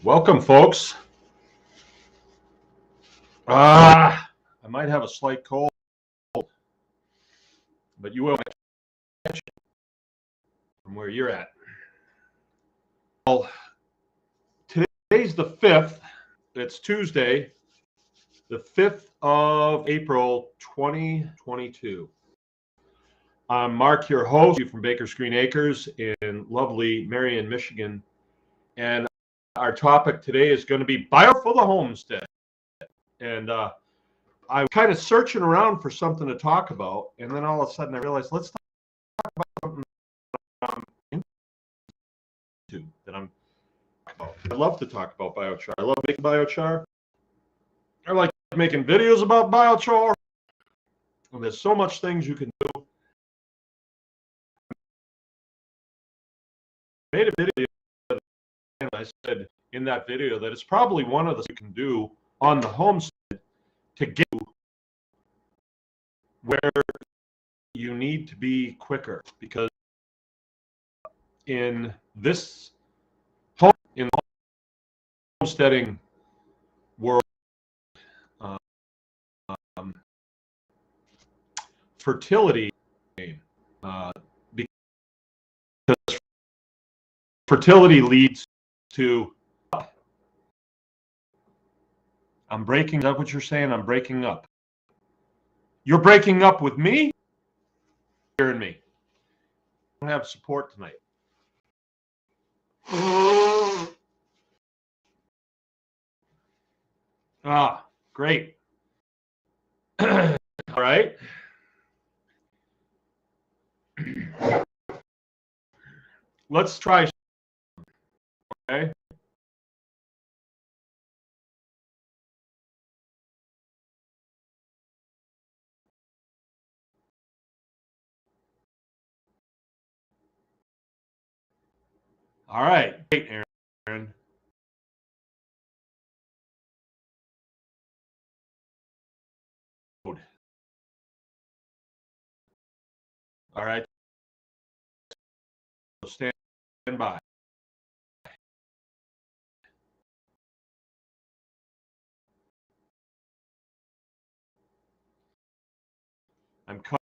Welcome, folks. I might have a slight cold, but you will catch it from where you're at. Well, today's the 5th. It's Tuesday, the 5th of April, 2022. I'm Mark, your host, from Baker's Green Acres in lovely Marion, Michigan. And our topic today is going to be Biochar for the Homestead. And I was kind of searching around for something to talk about, and then all of a sudden I realized, let's talk about something that I'm about. I love to talk about biochar. I love making biochar. I like making videos about biochar. And there's so much things you can do. I made a video, and I said in that video that it's probably one of the things you can do on the homestead to get where you need to be quicker, because in this in the homesteading world, fertility, because fertility leads to. I'm breaking. Is that what you're saying? I'm breaking up. You're breaking up with me? Hearing me. I don't have support tonight. Great. All right. Let's try. Okay. All right. Great, Aaron. All right. Stand by. I'm coming.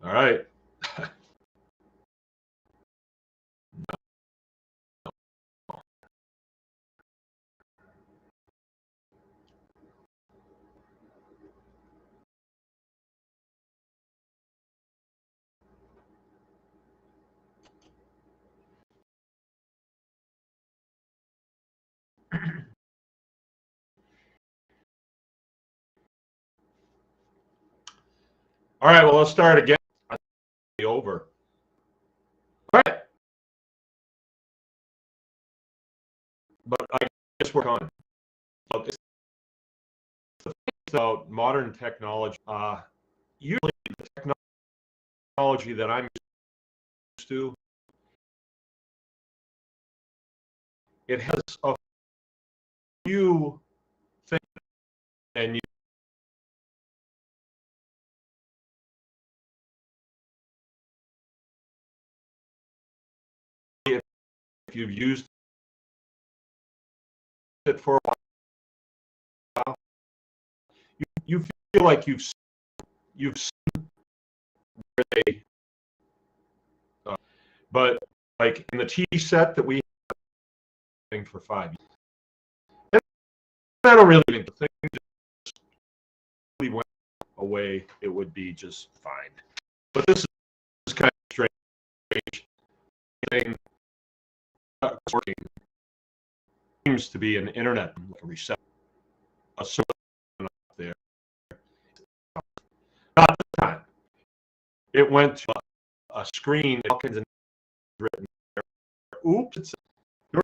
All right. All right, well, let's start again. Over. All right. But I guess we're on. It's about modern technology. Usually the technology that I'm used to, it has a few things, and if you've used it for a while, you feel like you've seen where they, but like in the tea set that we have for 5 years, I don't really think the thing just really went away. It would be just fine. But this is kind of strange. Thing working seems to be an internet like a reset, a server up there. Not this time. It went to a screen. All kinds of written there. Oops, your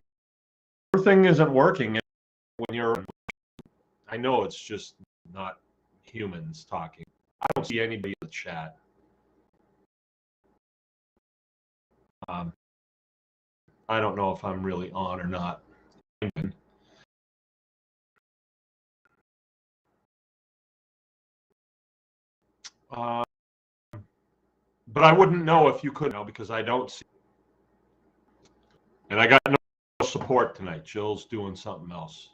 thing isn't working when you're. I know it's just not humans talking. I don't see anybody in the chat. I don't know if I'm really on or not. But I wouldn't know if you could now because I don't see. And I got no support tonight. Jill's doing something else.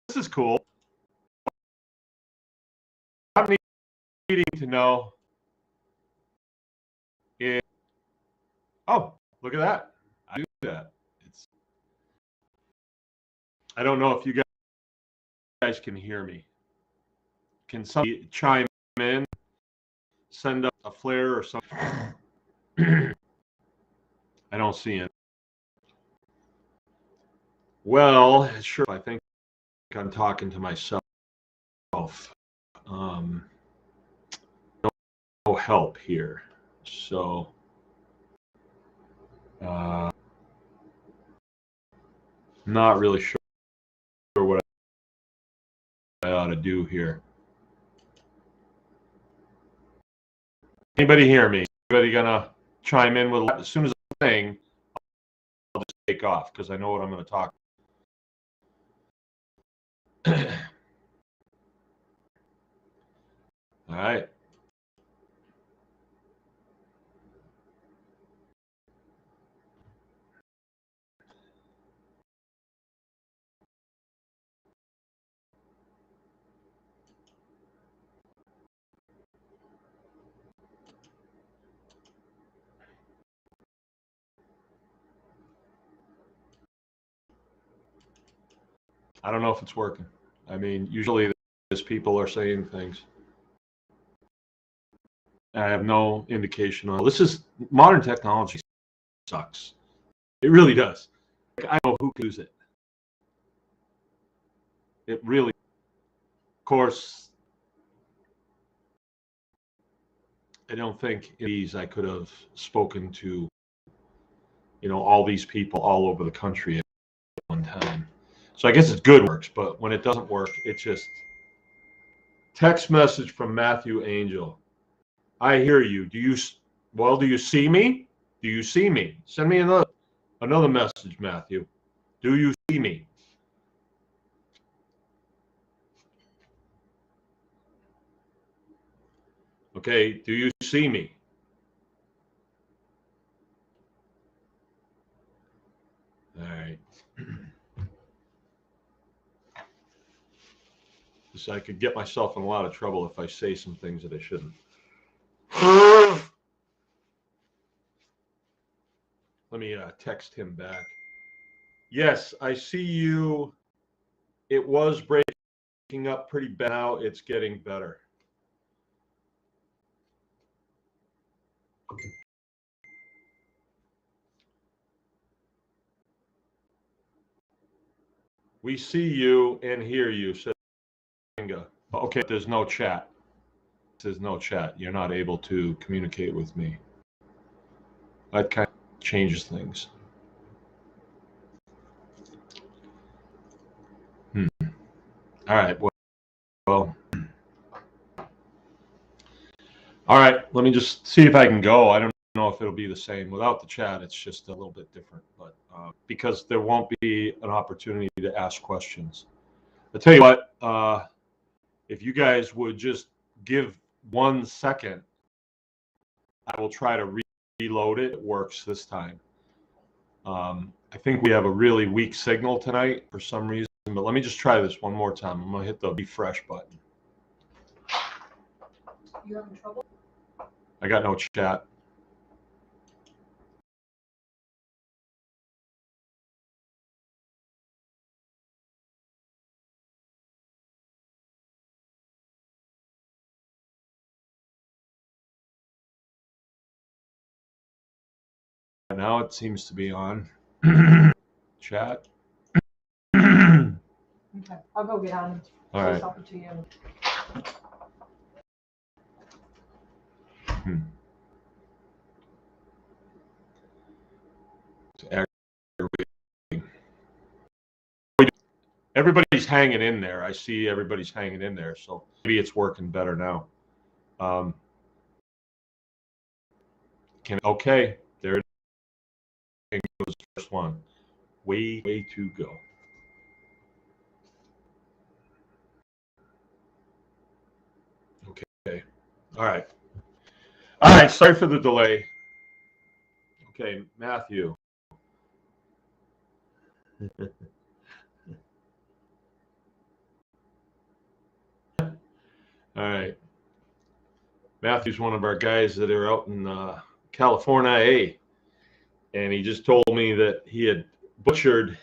This is cool. I'm needing to know if, oh, look at that. I do that. I don't know if you guys can hear me. Can somebody chime in, send up a flare or something? I don't see it. Well, sure, I think I'm talking to myself. No help here. So, not really sure what I ought to do here. Anybody hear me? Anybody gonna chime in with as soon as I'm saying, I'll just take off because I know what I'm gonna talk. All right. I don't know if it's working. I mean, usually as people are saying things. I have no indication on this. Is modern technology sucks. It really does. Like, I don't know who can use it. It really, of course, I don't think these I could have spoken to, all these people all over the country at one time. So I guess it's good works, but when it doesn't work, it's just text message from Matthew Angel. I hear you. Do you see me? Do you see me? Send me another. Another message, Matthew. Do you see me? Okay, do you see me? All right. I could get myself in a lot of trouble if I say some things that I shouldn't. Let me text him back. Yes, I see you. It was breaking up pretty bad. Now it's getting better. We see you and hear you, said Inga. Okay, there's no chat. There's no chat. You're not able to communicate with me. That kind of changes things. All right. Well. All right. Let me just see if I can go. I don't know if it'll be the same without the chat. It's just a little bit different, but because there won't be an opportunity to ask questions. I'll tell you what. If you guys would just give 1 second, I will try to reload it. It works this time. I think we have a really weak signal tonight for some reason, but let me just try this one more time. I'm going to hit the refresh button. You having trouble? I got no chat. Now it seems to be on. Chat. Okay, I'll go get on. All right. Talk to you. Everybody's hanging in there. I see everybody's hanging in there, so maybe it's working better now. Okay, there it goes. First one. Way to go. Okay. All right. All right. Sorry for the delay. Okay, Matthew. All right. Matthew's one of our guys that are out in California, and he just told me that he had butchered.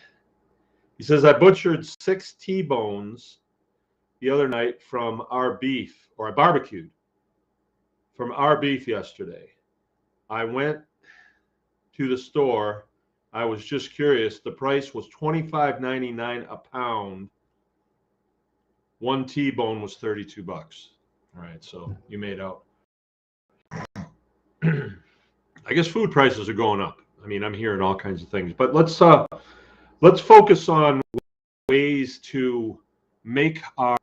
He says, I butchered 6 T-bones the other night from our beef, or I barbecued from our beef yesterday. I went to the store. I was just curious. The price was $25.99 a pound. 1 T-bone was $32. All right, so you made out. I guess food prices are going up. I mean, I'm hearing all kinds of things, but let's focus on ways to make our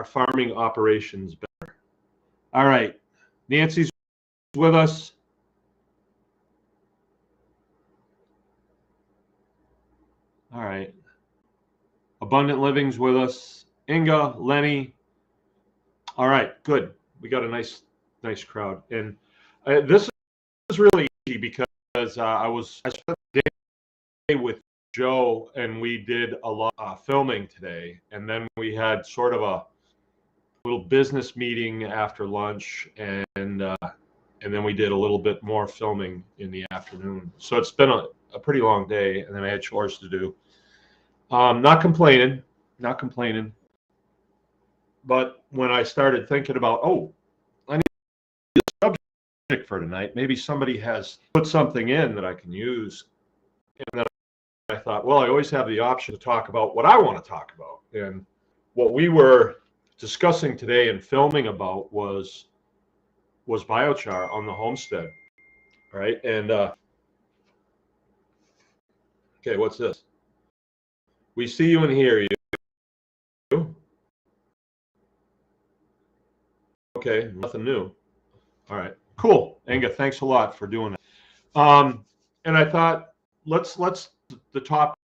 farming operations better. All right, Nancy's with us. All right, Abundant Living's with us. Inga, Lenny. All right, good. We got a nice crowd, and this is really easy because I spent the day with Joe, and we did a lot of filming today, and then we had sort of a little business meeting after lunch, and then we did a little bit more filming in the afternoon. So it's been a pretty long day, and then I had chores to do. Not complaining. But when I started thinking about, I need a subject for tonight, maybe somebody has put something in that I can use. And then I thought, well, I always have the option to talk about what I want to talk about. And what we were discussing today and filming about was biochar on the homestead, right? And okay, what's this? We see you and hear you. Okay, nothing new. All right, cool. Inga, thanks a lot for doing that. And I thought, let's the topic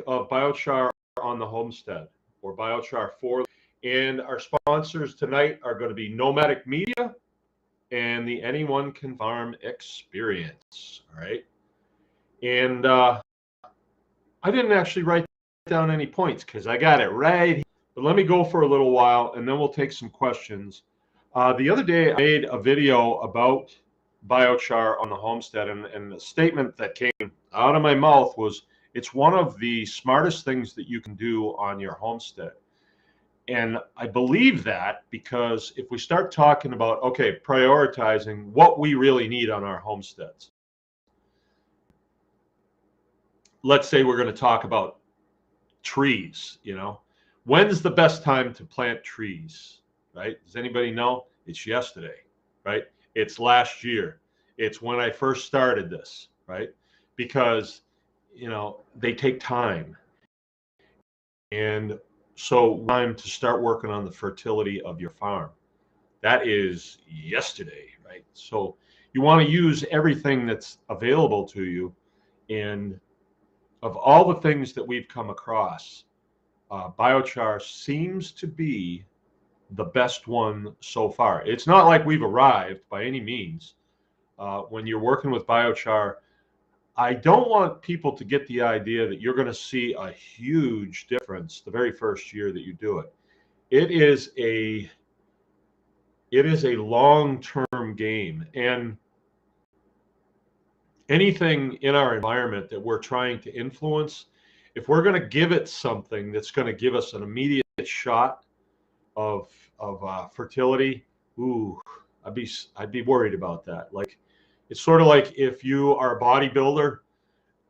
of biochar on the homestead, or biochar for, and our sponsors tonight are going to be Nomadic Media and the Anyone Can Farm Experience. All right. And I didn't actually write down any points because I got it right. But let me go for a little while and then we'll take some questions. The other day I made a video about biochar on the homestead, and the statement that came out of my mouth was, it's one of the smartest things that you can do on your homestead. And I believe that because if we start talking about, okay, prioritizing what we really need on our homesteads. Let's say we're going to talk about trees, you know. When's the best time to plant trees, right? Does anybody know? It's yesterday, right? It's last year. It's when I first started this, right? Because, you know, they take time. And so time to start working on the fertility of your farm. That is yesterday, right? So you want to use everything that's available to you. And of all the things that we've come across, biochar seems to be the best one so far. It's not like we've arrived by any means. When you're working with biochar, I don't want people to get the idea that you're going to see a huge difference the very first year that you do it. It is a long-term game, and anything in our environment that we're trying to influence, if we're going to give it something that's going to give us an immediate shot of fertility, ooh, I'd be worried about that. Like, it's sort of like if you are a bodybuilder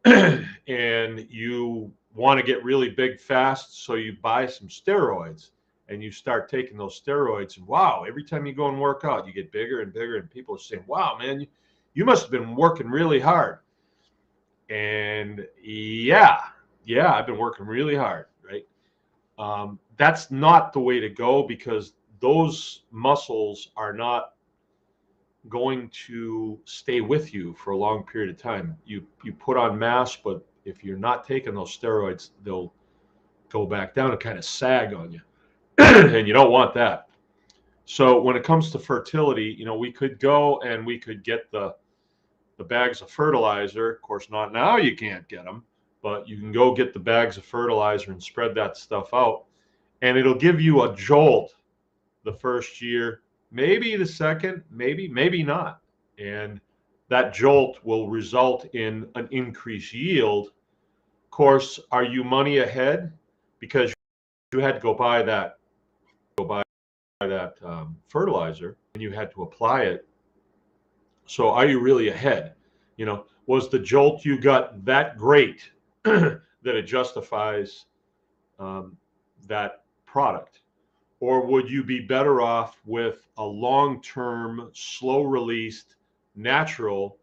and you want to get really big fast, so you buy some steroids and you start taking those steroids, and wow, every time you go and work out, you get bigger and bigger, and people are saying, wow, man, you must have been working really hard. And yeah, I've been working really hard, right? That's not the way to go, because those muscles are not going to stay with you for a long period of time. You put on mass, but if you're not taking those steroids, they'll go back down and kind of sag on you. And you don't want that. So when it comes to fertility, you know, we could go and we could get the bags of fertilizer. Of course, not now, you can't get them, but you can go get the bags of fertilizer and spread that stuff out. And it'll give you a jolt the first year, maybe the second, maybe not. And that jolt will result in an increased yield. Of course, are you money ahead because you had to go buy that fertilizer and you had to apply it? So are you really ahead? You know, was the jolt you got that great that it justifies that product? Or would you be better off with a long-term, slow-released, natural,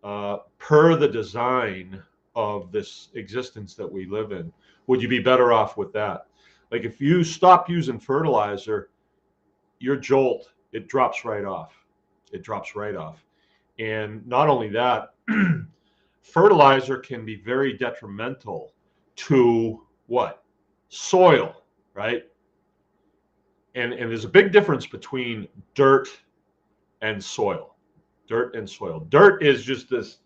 per the design of this existence that we live in? Would you be better off with that? Like, if you stop using fertilizer, your jolt, it drops right off. It drops right off. And not only that, fertilizer can be very detrimental to what? Soil, right? And there's a big difference between dirt and soil. Dirt and soil. Dirt is just this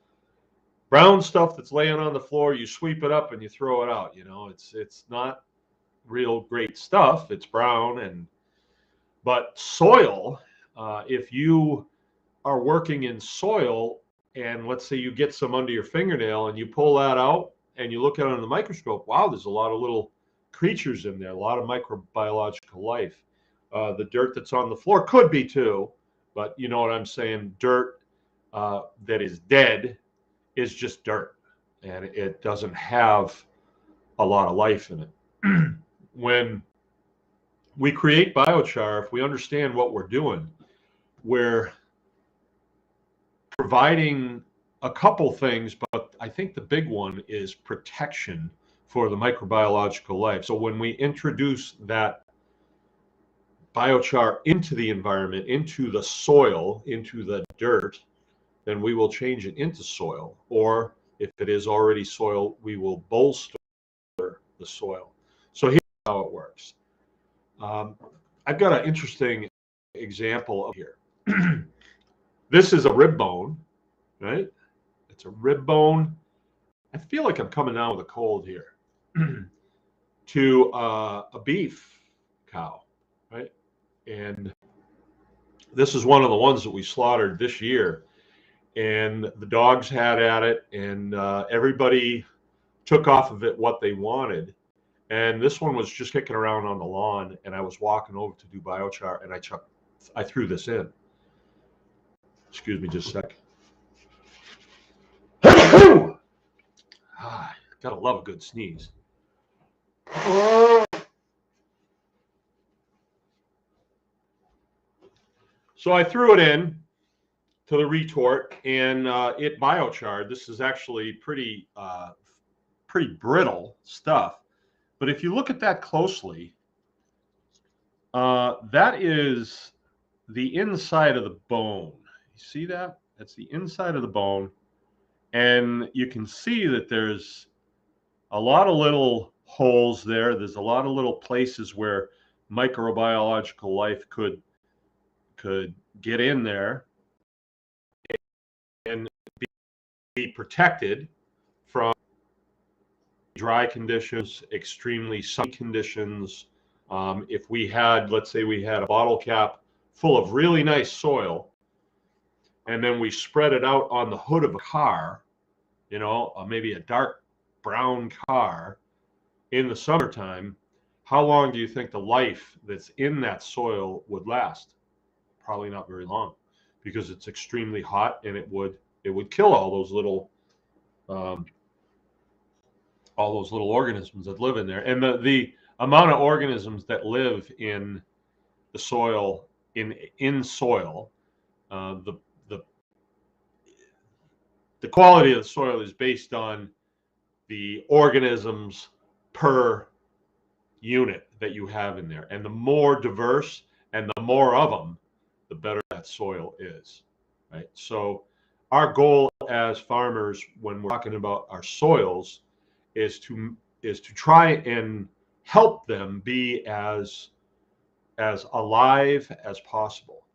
brown stuff that's laying on the floor. You sweep it up and you throw it out. You know, it's not real great stuff. It's brown. But soil, if you are working in soil, and let's say you get some under your fingernail and you pull that out and you look at it under the microscope, wow, there's a lot of little creatures in there, a lot of microbiological life. The dirt that's on the floor could be too, but you know what I'm saying? Dirt that is dead is just dirt, and it doesn't have a lot of life in it. When we create biochar, if we understand what we're doing, we're providing a couple things, but I think the big one is protection for the microbiological life. So when we introduce that biochar into the environment, into the soil, into the dirt, then we will change it into soil. Or If it is already soil, we will bolster the soil. So here's how it works. I've got an interesting example of here. This is a rib bone, right? It's a rib bone. I feel like I'm coming down with a cold here. To a beef cow, right? And this is one of the ones that we slaughtered this year. And the dogs had at it, and everybody took off of it what they wanted. And this one was just kicking around on the lawn, and I was walking over to do biochar, and I threw this in. Excuse me just a sec. Gotta love a good sneeze. So I threw it in to the retort, and it biochar. This is actually pretty brittle stuff. But if you look at that closely, that is the inside of the bone. You see that? That's the inside of the bone. And you can see that there's a lot of little holes there. There's a lot of little places where microbiological life could get in there and be protected from dry conditions, extremely sunny conditions. If we had, let's say we had a bottle cap full of really nice soil, and then we spread it out on the hood of a car, you know, maybe a dark brown car in the summertime, how long do you think the life that's in that soil would last? Probably not very long, because it's extremely hot, and it would kill all those little organisms that live in there. And the amount of organisms that live in the soil, in soil, the quality of the soil is based on the organisms per unit that you have in there. And the more diverse and the more of them, the better that soil is, right? So our goal as farmers, when we're talking about our soils, is to try and help them be as alive as possible,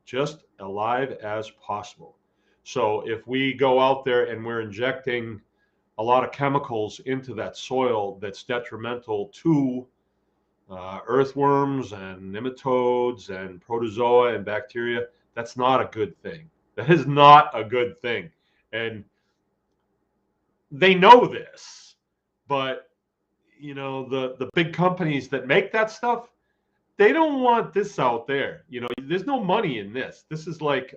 just alive as possible. So if we go out there and we're injecting a lot of chemicals into that soil that's detrimental to earthworms and nematodes and protozoa and bacteria, that's not a good thing. That is not a good thing. And they know this, but you know, the big companies that make that stuff, they don't want this out there. You know, there's no money in this. This is like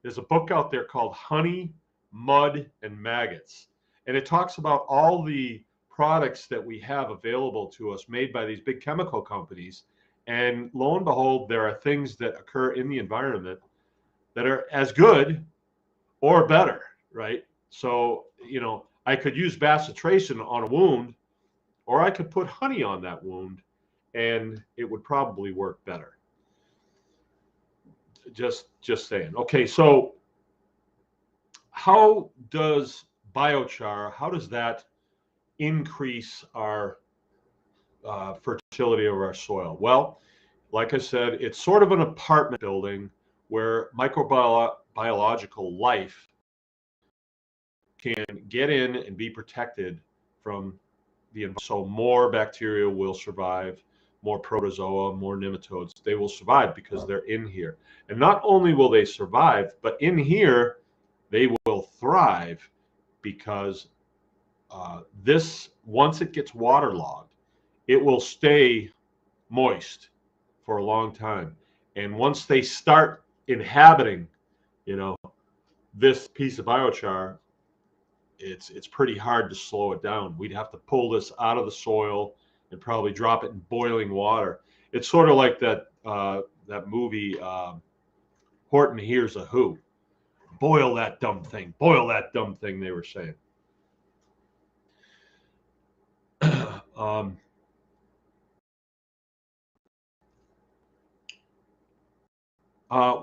there's a book out there called Honey, Mud, and Maggots. And it talks about all the products that we have available to us made by these big chemical companies. And lo and behold, there are things that occur in the environment that are as good or better, right? So, you know, I could use bacitracin on a wound, or I could put honey on that wound, and it would probably work better. Just saying. Okay, so how does biochar, how does that increase our fertility of our soil? Well, like I said, it's sort of an apartment building where microbiological life can get in and be protected from the environment. So more bacteria will survive, more protozoa, more nematodes. They will survive because they're in here. And not only will they survive, but in here, they will thrive because this, once it gets waterlogged, it will stay moist for a long time. And once they start inhabiting, you know, this piece of biochar, it's pretty hard to slow it down. We'd have to pull this out of the soil and probably drop it in boiling water. It's sort of like that movie, Horton Hears a Who. Boil that dumb thing. Boil that dumb thing, they were saying.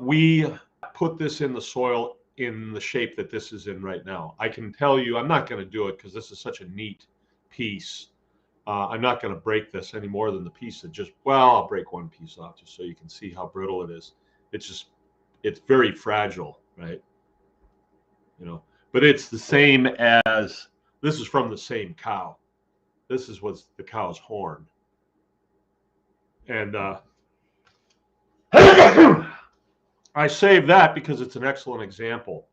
We put this in the soil in the shape that this is in right now. I can tell you, I'm not going to do it because this is such a neat piece. I'm not going to break this any more than the piece that just, well, I'll break one piece off just so you can see how brittle it is. It's very fragile, right? You know, but it's the same as, this is from the same cow. This is what's the cow's horn. And I saved that because it's an excellent example.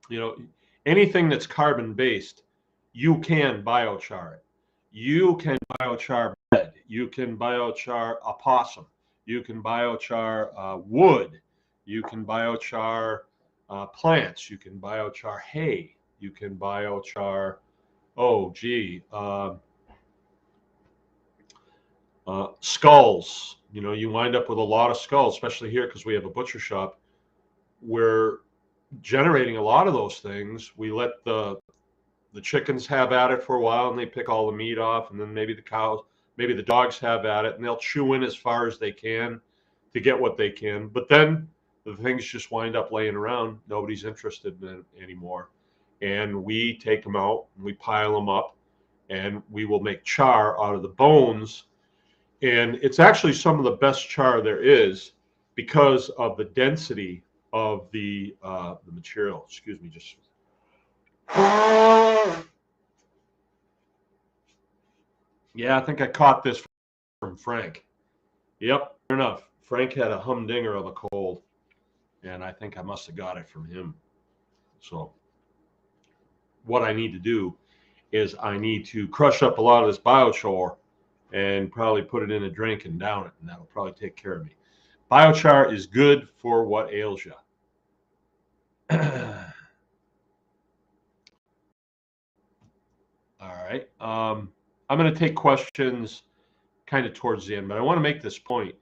You know, anything that's carbon based, you can biochar it. You can biochar bread. You can biochar a possum. You can biochar wood. You can biochar plants. You can biochar hay. You can biochar, skulls. You know, you wind up with a lot of skulls, especially here because we have a butcher shop. We're generating a lot of those things. We let the chickens have at it for a while, and they pick all the meat off, and then maybe the cows, maybe the dogs have at it, and they'll chew in as far as they can to get what they can. But then the things just wind up laying around. Nobody's interested in it anymore. And we take them out, and we pile them up, and we will make char out of the bones. And it's actually some of the best char there is because of the density of the material. Excuse me, just. Yeah, I think I caught this from Frank. Yep, sure enough. Frank had a humdinger of a cold, and I think I must have got it from him. So what I need to do is I need to crush up a lot of this biochar and probably put it in a drink and down it, and that'll probably take care of me. Biochar is good for what ails you. All right. I'm going to take questions kind of towards the end, but I want to make this point.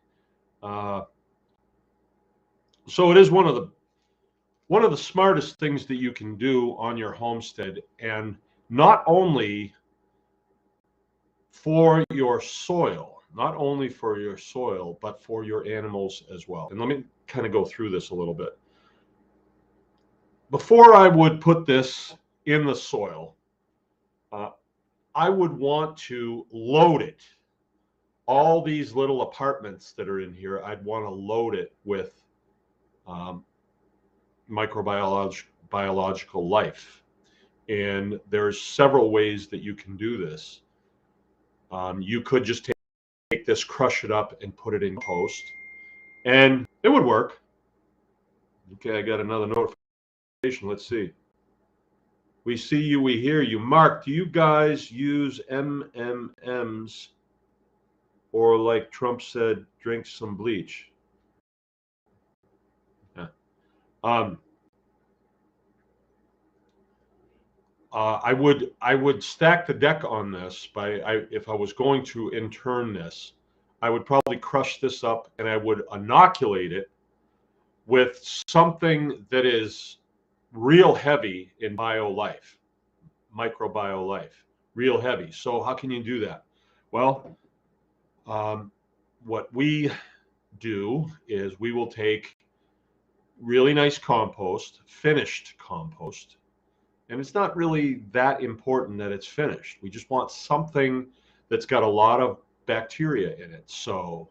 So it is one of the smartest things that you can do on your homestead, and not only for your soil, but for your animals as well. And let me kind of go through this a little bit. Before I would put this in the soil, I would want to load it. All these little apartments that are in here, I'd want to load it with microbiological life. And there's several ways that you can do this. You could just take this, crush it up, and put it in compost, and it would work. Okay, I got another notification. Let's see. We see you, we hear you. Mark, do you guys use MMMs, or like Trump said, drink some bleach? Yeah. I would stack the deck on this if I was going to intern this, I would probably crush this up and I would inoculate it with something that is real heavy in bio-life, microbiolife, real heavy. So how can you do that? Well, what we do is we will take really nice compost, finished compost, and it's not really that important that it's finished. We just want something that's got a lot of bacteria in it. So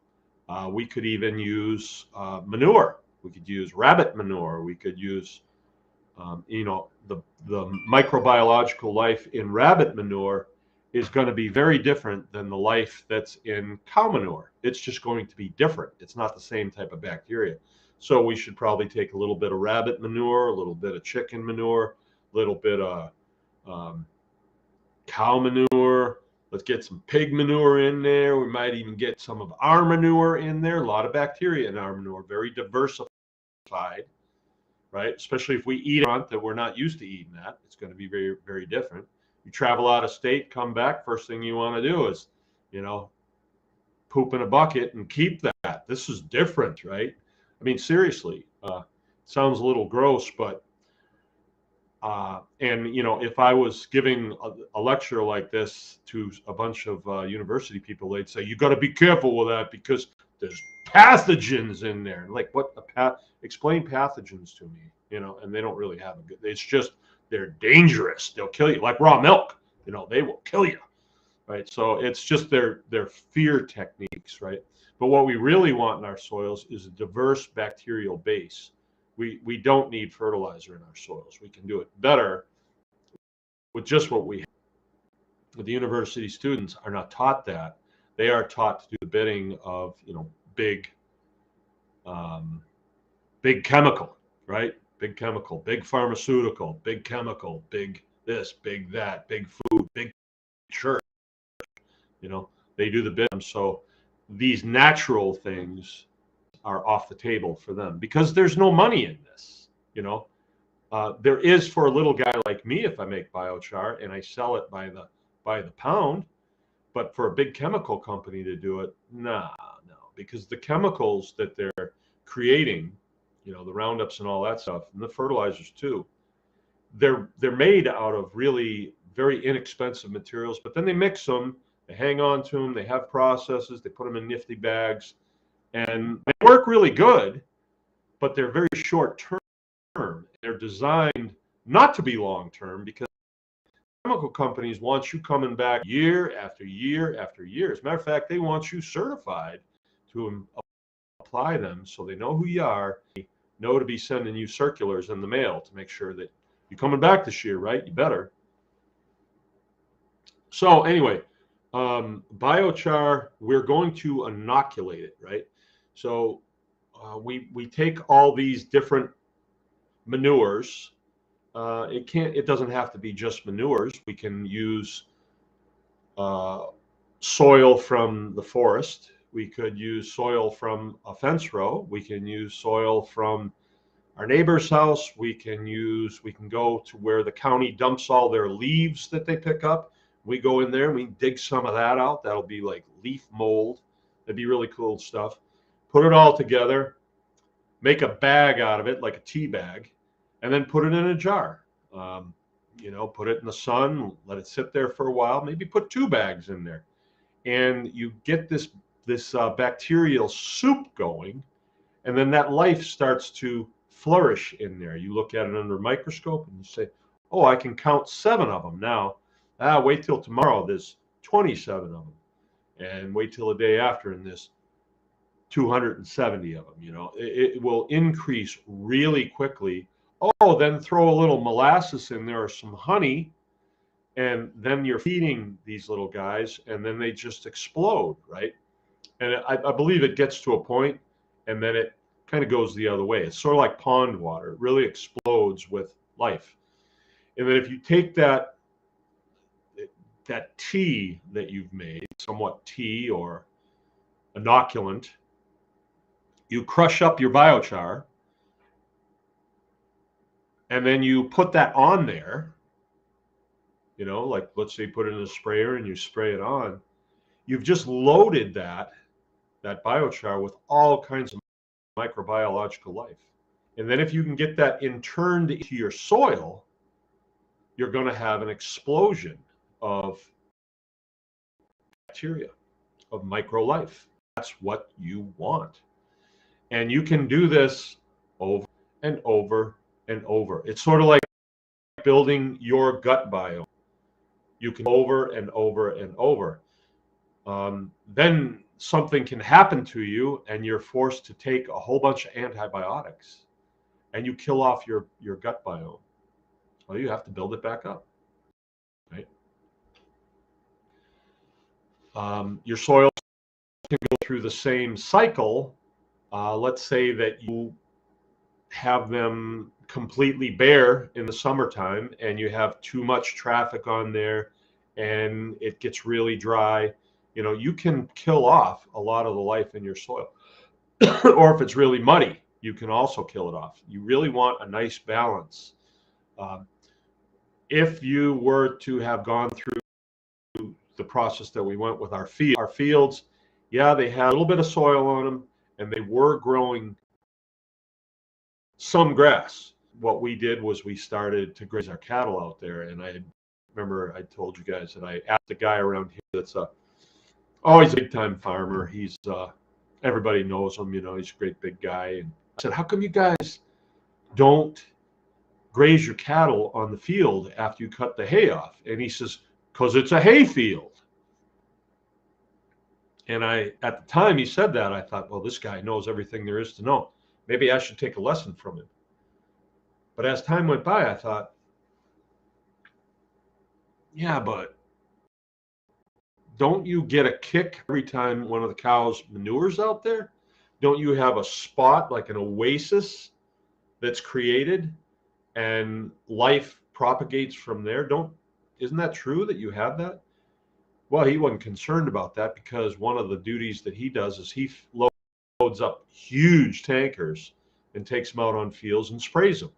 we could even use manure. We could use rabbit manure. We could use, the microbiological life in rabbit manure is going to be very different than the life that's in cow manure. It's just going to be different. It's not the same type of bacteria. So we should probably take a little bit of rabbit manure, a little bit of chicken manure, a little bit of cow manure. Let's get some pig manure in there. We might even get some of our manure in there. A lot of bacteria in our manure, very diversified, right? Especially if we eat a that we're not used to eating that. It's going to be very, very different. You travel out of state, come back, first thing you want to do is, poop in a bucket and keep that. This is different, right? I mean, seriously, sounds a little gross, but if I was giving a lecture like this to a bunch of university people, they'd say, you got to be careful with that because there's pathogens in there. Like, what? Explain pathogens to me. and they don't really have a good, it's just, they're dangerous. They'll kill you, like raw milk, they will kill you, right? So it's just their fear techniques, right? But what we really want in our soils is a diverse bacterial base. We don't need fertilizer in our soils. We can do it better with just what we have. But the university students are not taught that. They are taught to do the bidding of, big chemical, right? Big chemical, big pharmaceutical, big chemical, big this, big that, big food, big church. They do the bidding. So these natural things are off the table for them because there's no money in this. There is for a little guy like me if I make biochar and I sell it by the pound, but for a big chemical company to do it, no, because the chemicals that they're creating, the Roundups and all that stuff, and the fertilizers too, they're made out of really very inexpensive materials, but then they mix them, they hang on to them, they have processes, they put them in nifty bags, and they work really good, but they're very short term. They're designed not to be long term because chemical companies want you coming back year after year after year. As a matter of fact, they want you certified to apply them so they know who you are, they know to be sending you circulars in the mail to make sure that you're coming back this year, right? You better. So anyway, biochar, we're going to inoculate it, right? So we take all these different manures. It doesn't have to be just manures. We can use soil from the forest. We could use soil from a fence row. We can use soil from our neighbor's house. We can go to where the county dumps all their leaves that they pick up. We go in there and we dig some of that out. That'll be like leaf mold. That'd be really cool stuff. Put it all together, make a bag out of it, like a tea bag, and then put it in a jar. Put it in the sun, let it sit there for a while, maybe put 2 bags in there. And you get this bacterial soup going, and then that life starts to flourish in there. You look at it under a microscope and you say, oh, I can count 7 of them now. Wait till tomorrow, there's 27 of them. And wait till the day after and there's 270 of them. It will increase really quickly. Oh, then throw a little molasses in there or some honey, and then you're feeding these little guys, and then they just explode, right? And I believe it gets to a point, and then it kind of goes the other way. It's sort of like pond water. It really explodes with life. And then if you take that tea that you've made, somewhat tea or inoculant, you crush up your biochar, and then you put that on there, like let's say you put it in a sprayer and you spray it on. You've just loaded that biochar with all kinds of microbiological life. And then if you can get that interned into your soil, you're going to have an explosion of bacteria, of micro life. That's what you want. And you can do this over and over and over. It's sort of like building your gut biome. You can over and over and over. Then something can happen to you and you're forced to take a whole bunch of antibiotics and you kill off your gut biome. Well, you have to build it back up, right? Your soil can go through the same cycle. Let's say that you have them completely bare in the summertime and you have too much traffic on there and it gets really dry. You can kill off a lot of the life in your soil. Or if it's really muddy, you can also kill it off. You really want a nice balance. If you were to have gone through the process that we went with our fields, yeah, they had a little bit of soil on them and they were growing some grass. What we did was we started to graze our cattle out there. And I remember I told you guys that I asked a guy around here that's he's a big time farmer. He's everybody knows him, he's a great big guy. And I said, how come you guys don't graze your cattle on the field after you cut the hay off? And he says, because it's a hay field. And at the time he said that, I thought, well, this guy knows everything there is to know. Maybe I should take a lesson from him. But as time went by, I thought, yeah, but don't you get a kick every time one of the cows manures out there? Don't you have a spot, like an oasis, that's created and life propagates from there? Isn't that true that you have that? Well, he wasn't concerned about that, because one of the duties that he does is he loads up huge tankers and takes them out on fields and sprays them.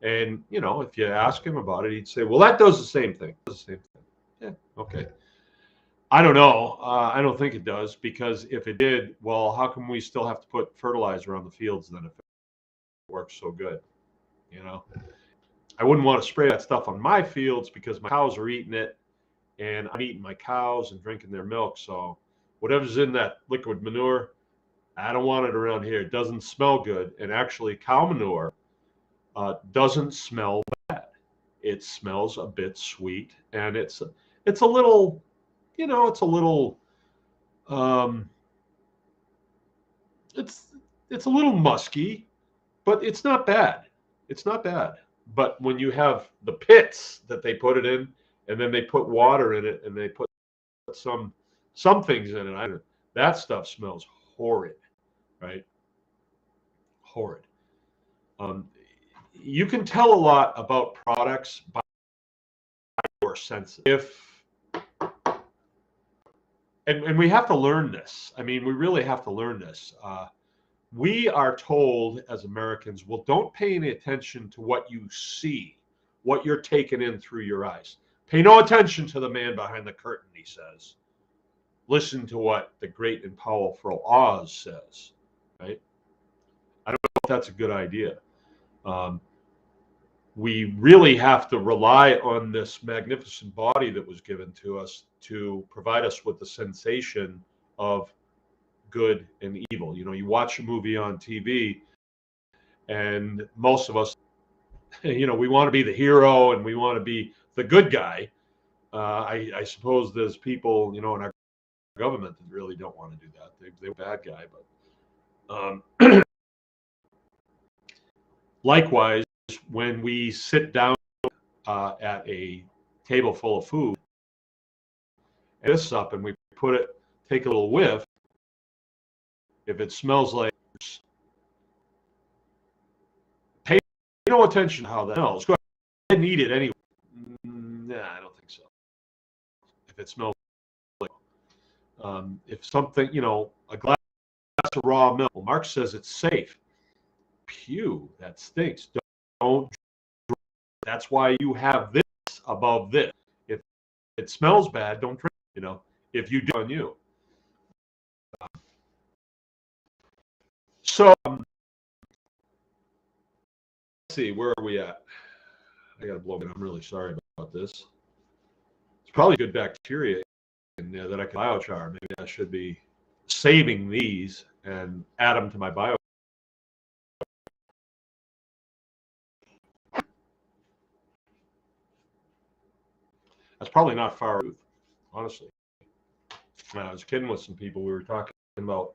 And, you know, if you ask him about it, he'd say, well, that does the same thing. It does the same thing. Yeah, okay. I don't know. I don't think it does, because if it did, well, how come we still have to put fertilizer on the fields then if it works so good? You know, I wouldn't want to spray that stuff on my fields because my cows are eating it, and I'm eating my cows and drinking their milk. So whatever's in that liquid manure, I don't want it around here. It doesn't smell good. And actually, cow manure doesn't smell bad. It smells a bit sweet, and it's a little, you know, it's a little, it's a little musky, but it's not bad. It's not bad. But when you have the pits that they put it in, and then they put water in it, and they put some things in it, that stuff smells horrid, right? Horrid. You can tell a lot about products by your senses. And we have to learn this. I mean, we really have to learn this. We are told as Americans, well, don't pay any attention to what you see, what you're taking in through your eyes. Pay no attention to the man behind the curtain, he says. Listen to what the great and powerful Oz says, right? I don't know if that's a good idea. We really have to rely on this magnificent body that was given to us to provide us with the sensation of good and evil. You know, you watch a movie on TV, and most of us, you know, we want to be the hero and we want to be the good guy. I suppose there's people, you know, in our government that really don't want to do that. They're a bad guy, but likewise, when we sit down at a table full of food, and this up, and we take a little whiff. If it smells like, pay no attention to how that smells. Go ahead and eat it anyway. Nah, I don't think so. If it smells like, if something, you know, a glass of raw milk, well, Mark says it's safe. Pew, that stinks. Don't. That's why you have this above this. If it smells bad, don't drink. You know, if you do, on you. So, let's see, where are we at? I got to blow it. I'm really sorry about this. It's probably good bacteria in there that I can biochar. Maybe I should be saving these and add them to my biochar. That's probably not far out, honestly. I was kidding with some people. We were talking about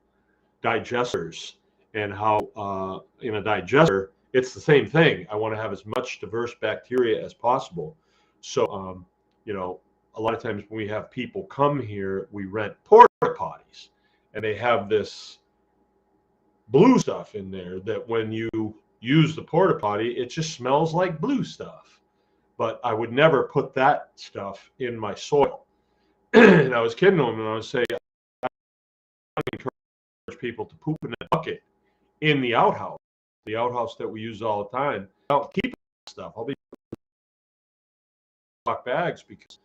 digesters and how in a digester, it's the same thing. I want to have as much diverse bacteria as possible. So, you know, a lot of times when we have people come here, we rent porta potties, and they have this blue stuff in there that when you use the porta potty, it just smells like blue stuff. But I would never put that stuff in my soil. And I was kidding them, and I would say, I encourage people to poop in a bucket in the outhouse that we use all the time. I'll keep that stuff. I'll be black bags, because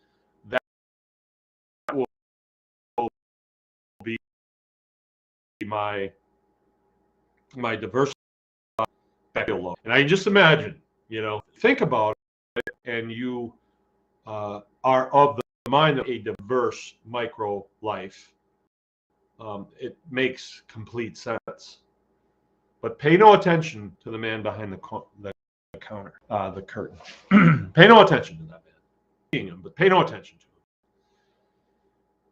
that will be my diverse bacterial load. And I just imagine, you know, think about it, and you are of the mind of a diverse micro life. It makes complete sense. But pay no attention to the man behind the counter, the curtain. Pay no attention to that, man. Seeing him, but pay no attention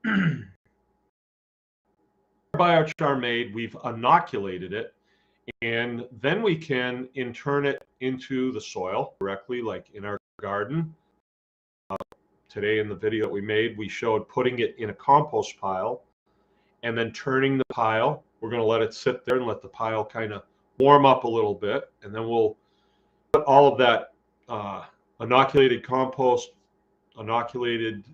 to him. Biochar made, we've inoculated it, and then we can intern it into the soil directly, like in our garden. Today in the video that we made, we showed putting it in a compost pile and then turning the pile. We're going to let it sit there and let the pile kind of warm up a little bit, and then we'll put all of that inoculated compost, inoculated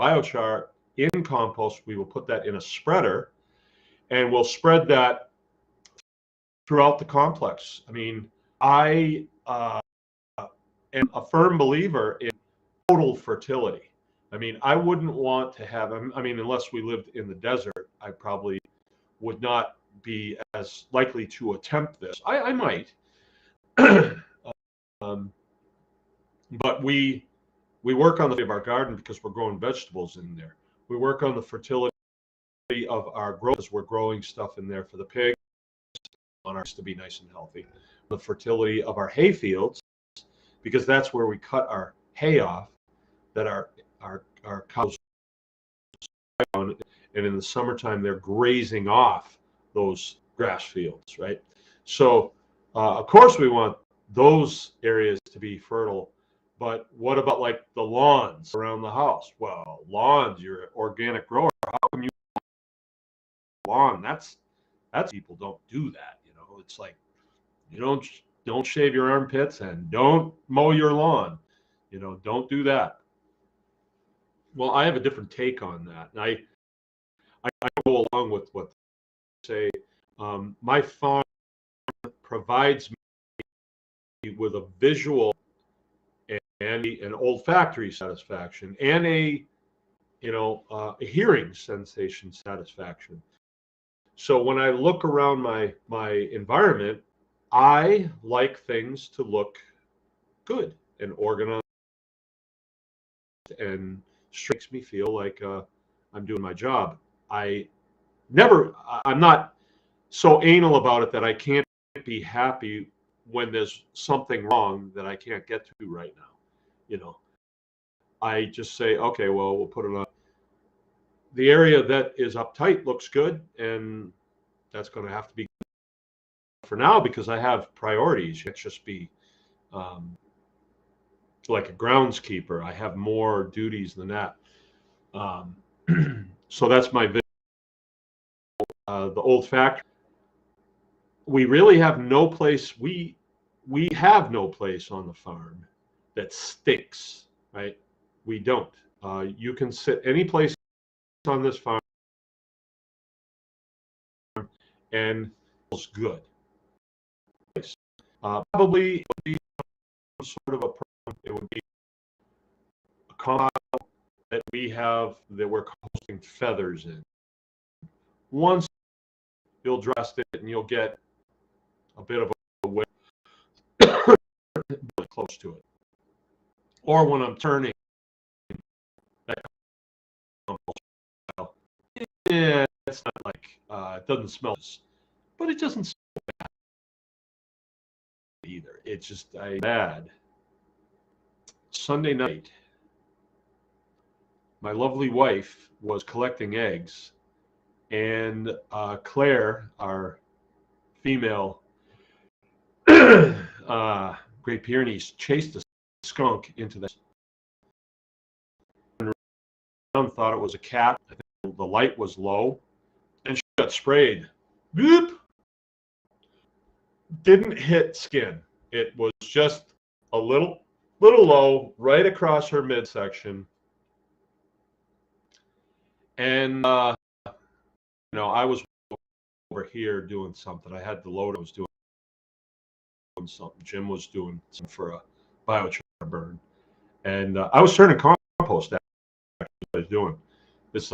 biochar in compost. We will put that in a spreader, and we'll spread that throughout the complex. I mean, I am a firm believer in total fertility. I mean, I wouldn't want to have, I mean, unless we lived in the desert, I probably would not be as likely to attempt this. I might. But we work on the of our garden because we're growing vegetables in there. We work on the fertility of our growth as we're growing stuff in there for the pigs, on ours to be nice and healthy. The fertility of our hay fields, because that's where we cut our hay off, that our cows on, and in the summertime they're grazing off those grass fields, right? So of course we want those areas to be fertile, but what about like the lawns around the house? Well, lawns, you're an organic grower. How come you lawn? That's people don't do that, you know. It's like, you don't shave your armpits and don't mow your lawn, you know, don't do that. Well, I have a different take on that, and I go along with what they say. My farm provides me with a visual and an olfactory satisfaction and a hearing sensation satisfaction. So when I look around my environment, I like things to look good and organized, and makes me feel like I'm doing my job. I'm not so anal about it that I can't be happy when there's something wrong that I can't get to right now. You know, I just say, okay, well, we'll put it on. The area that is uptight looks good, and that's going to have to be for now because I have priorities. You can't just be like a groundskeeper. I have more duties than that. So that's my vision. The old factory. We really have no place. We have no place on the farm that stinks, right? We don't. You can sit any place on this farm and it's good. Probably it would be some sort of it would be a compound that we have that we're composting feathers in. Once you'll dress it and you'll get a bit of a whiff really close to it. Or when I'm turning that compost, yeah, it's not like it doesn't smell, but it doesn't smell bad either. It's just bad. Sunday night, my lovely wife was collecting eggs, and Claire, our female Great Pyrenees, chased a skunk into the thought it was a cat. I think the light was low, and she got sprayed. Boop! Didn't hit skin. It was just a little low, right across her midsection. And I was over here doing something. I had the load. I was doing something. Jim was doing something for a biochar burn, and I was turning compost. I was doing this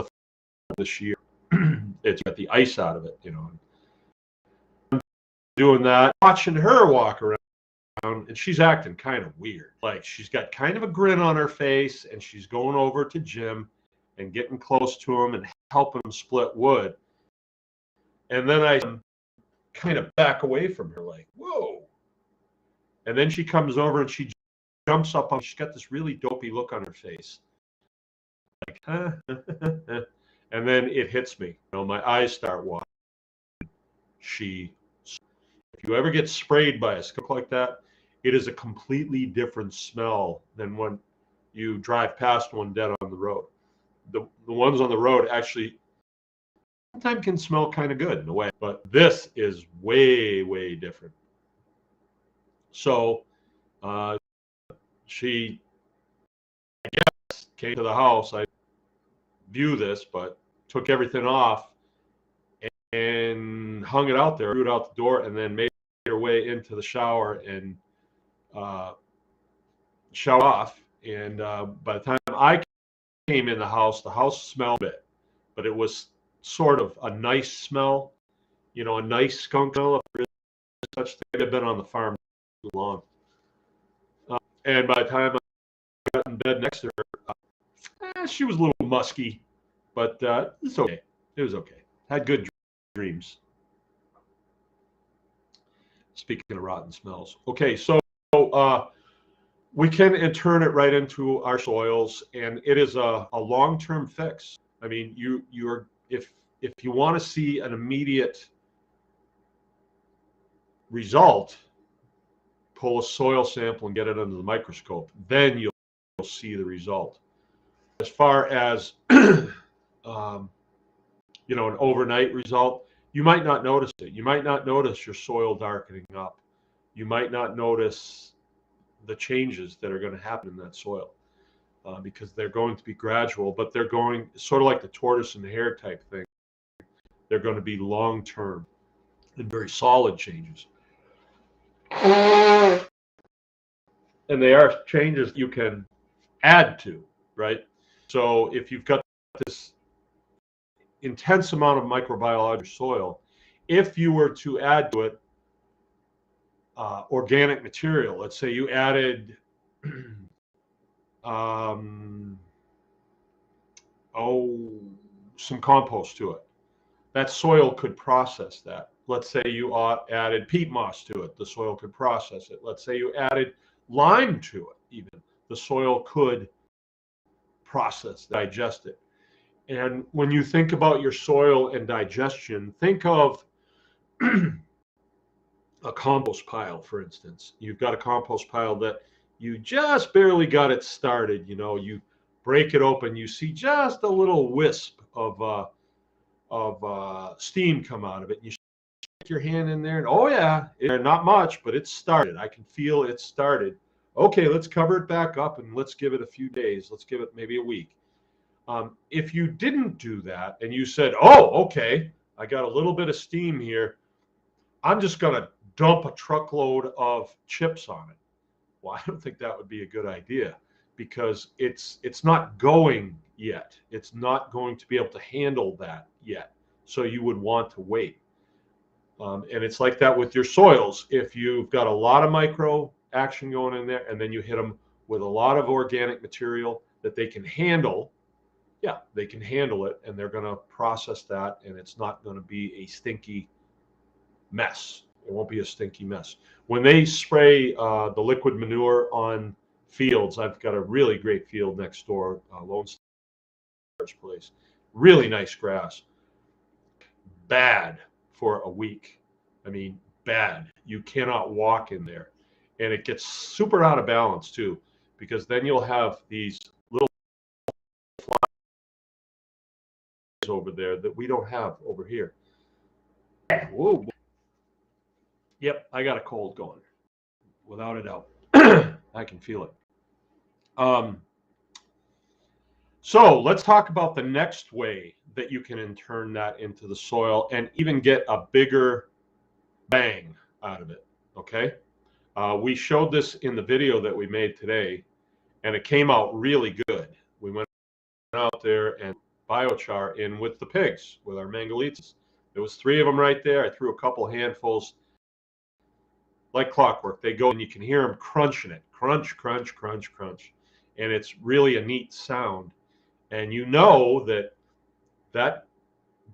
this year. It's got the ice out of it, you know. I'm doing that, watching her walk around, and she's acting kind of weird. Like she's got kind of a grin on her face, and she's going over to Jim and getting close to him and helping him split wood. And then I kind of back away from her, like, whoa. And then she comes over and she jumps up on, she's got this really dopey look on her face. Like, huh? And then it hits me. My eyes start watering. If you ever get sprayed by a skunk like that, it is a completely different smell than when you drive past one dead on the road. The ones on the road actually sometimes can smell kind of good in a way, but this is way, way different. So she, I guess, came to the house. I view this, but took everything off and hung it out there, threw it out the door, and then made her way into the shower and shower off. And by the time I came in the house smelled a bit, but it was sort of a nice smell, a nice skunk smell. If there is such thing, I've been on the farm too long. And by the time I got in bed next to her, she was a little musky, but it's okay. It was okay. Had good dreams. Speaking of rotten smells. Okay, so we can turn it right into our soils, and it is a long-term fix. I mean, you're if you want to see an immediate result, pull a soil sample and get it under the microscope. Then you'll see the result. As far as an overnight result, you might not notice it. You might not notice your soil darkening up. You might not notice the changes that are going to happen in that soil because they're going to be gradual, but they're going sort of like the tortoise and the hare type thing. They're going to be long-term and very solid changes. And they are changes you can add to, right? So if you've got this intense amount of microbiology soil, if you were to add to it organic material, let's say you added some compost to it, that soil could process that. Let's say you added peat moss to it, the soil could process it. Let's say you added lime to it, even the soil could process, digest it. And when you think about your soil and digestion, think of a compost pile, for instance. You've got a compost pile that you just barely got it started. You break it open, you see just a little wisp of steam come out of it. You stick your hand in there, and oh yeah, not much, but it's started. I can feel it started. Okay, let's cover it back up and let's give it a few days. Let's give it maybe a week. If you didn't do that and you said, oh, okay, I got a little bit of steam here, I'm just going to dump a truckload of chips on it. Well, I don't think that would be a good idea because it's not going yet. It's not going to be able to handle that yet. So you would want to wait. And it's like that with your soils. If you've got a lot of micro action going in there and then you hit them with a lot of organic material that they can handle, yeah, they can handle it and they're going to process that and it's not going to be a stinky mess. It won't be a stinky mess. When they spray the liquid manure on fields, I've got a really great field next door, Lone Star's place. Really nice grass. Bad for a week. I mean, bad. You cannot walk in there. And it gets super out of balance too, because then you'll have these little flies over there that we don't have over here. Whoa. Yep, I got a cold going, without a doubt. I can feel it. So let's talk about the next way that you can turn that into the soil and even get a bigger bang out of it, okay? We showed this in the video that we made today, and it came out really good. We went out there and biochar in with the pigs, with our mangalitas. There was 3 of them right there. I threw a couple handfuls like clockwork. They go and you can hear them crunching it. Crunch, crunch, crunch, crunch. And it's really a neat sound. And you know that that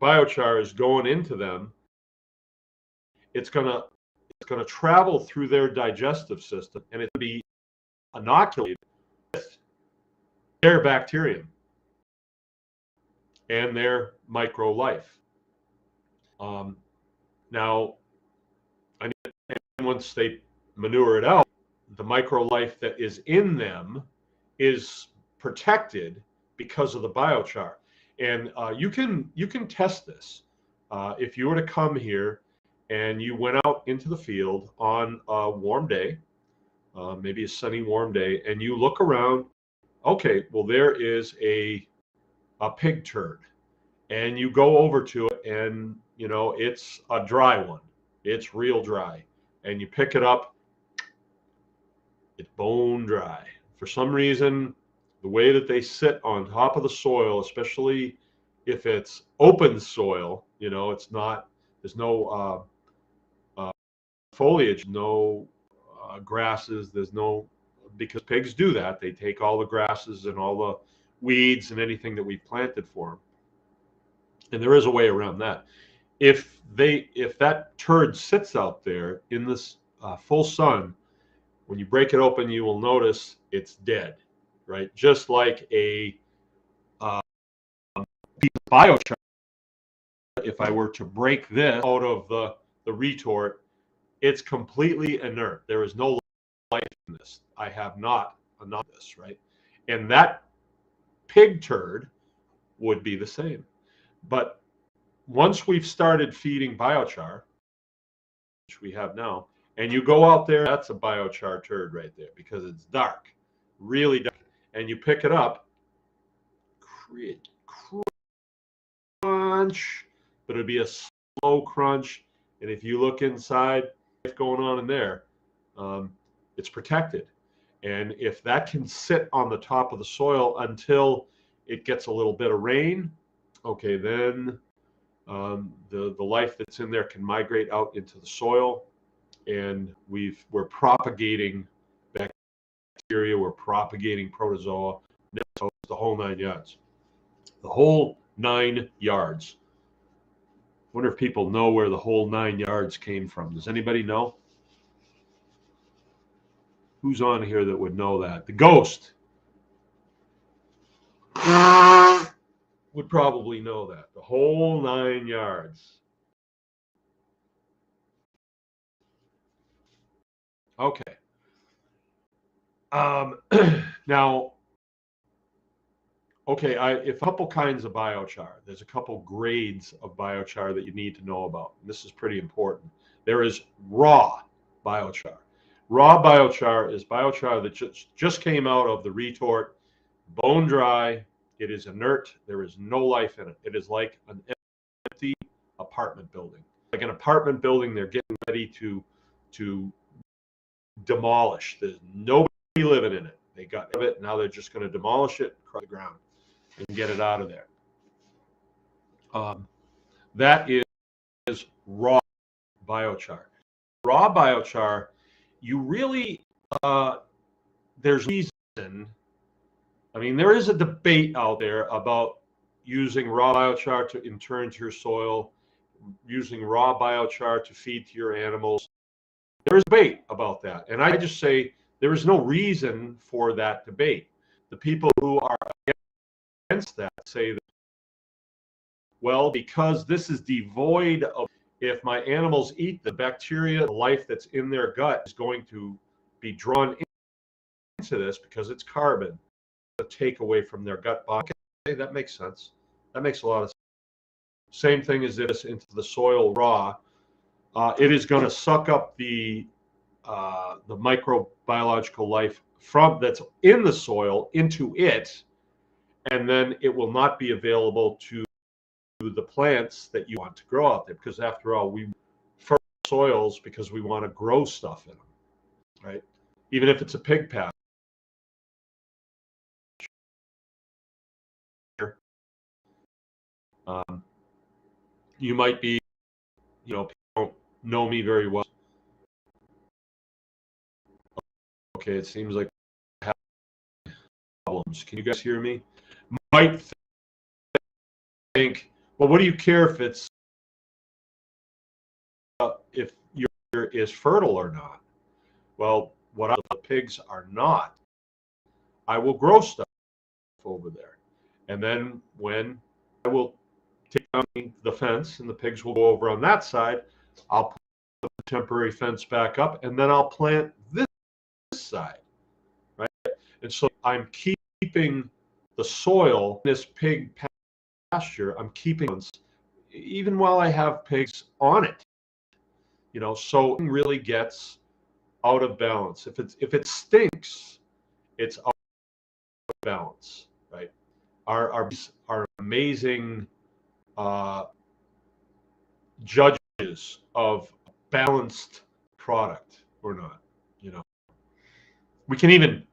biochar is going into them. It's going to going to travel through their digestive system, and it's going to be inoculated with their bacterium and their micro life. Now, once they manure it out, the micro life that is in them is protected because of the biochar. And you can test this. If you were to come here and you went out into the field on a warm day, maybe a sunny warm day, and you look around, okay, well, there is a pig turd, and you go over to it, and you know it's a dry one, it's real dry, and you pick it up, it's bone dry. For some reason, the way that they sit on top of the soil, especially if it's open soil, you know, it's not, there's no foliage, no grasses, there's no, because pigs do that. They take all the grasses and all the weeds and anything that we've planted for them. And there is a way around that. If that turd sits out there in this full sun, when you break it open, you will notice it's dead, right? Just like a piece of biochar. If I were to break this out of the retort, it's completely inert. There is no life in this. I have not this, right? And that pig turd would be the same. But once we've started feeding biochar, which we have now, and you go out there, that's a biochar turd right there because it's dark, really dark. And you pick it up, crunch, but it'd be a slow crunch. And if you look inside, what's going on in there, it's protected. And if that can sit on the top of the soil until it gets a little bit of rain, okay, then the life that's in there can migrate out into the soil, and we're propagating bacteria, we're propagating protozoa, the whole 9 yards. The whole 9 yards. Wonder if people know where the whole 9 yards came from. Does anybody know? Who's on here that would know that? The ghost would probably know that. The whole 9 yards. Okay. Now, okay, if a couple kinds of biochar, there's a couple grades of biochar that you need to know about. And this is pretty important. There is raw biochar. Raw biochar is biochar that just came out of the retort, bone dry. It is inert. There is no life in it. It is like an empty apartment building. Like an apartment building, they're getting ready to demolish. There's nobody living in it. They got rid of it. Now they're just going to demolish it, across the ground, and get it out of there. That is raw biochar. Raw biochar, you really, there's reason. I mean, there is a debate out there about using raw biochar to turn to your soil, using raw biochar to feed to your animals. There is debate about that. And I just say there is no reason for that debate. The people who are against that say that, well, because this is devoid of, if my animals eat the bacteria, the life that's in their gut is going to be drawn into this because it's carbon to take away from their gut body. Okay, that makes sense. That makes a lot of sense. Same thing as this into the soil raw. It is going to suck up the microbiological life that's in the soil into it, and then it will not be available to the plants that you want to grow out there, because after all, we fertilize soils because we want to grow stuff in them, right? Even if it's a pig pasture. You might be, people don't know me very well. Okay, it seems like I have problems. Can you guys hear me? Might think, well, what do you care if it's if you're is fertile or not. Well, what the pigs are not, I will grow stuff over there. And then when I will take down the fence and the pigs will go over on that side, I'll put the temporary fence back up, and then I'll plant this side, right? And so I'm keeping the soil, this pig pasture, I'm keeping even while I have pigs on it. You know, so it really gets out of balance. If it stinks, it's out of balance, right? Our amazing judges of balanced product or not. You know, we can even,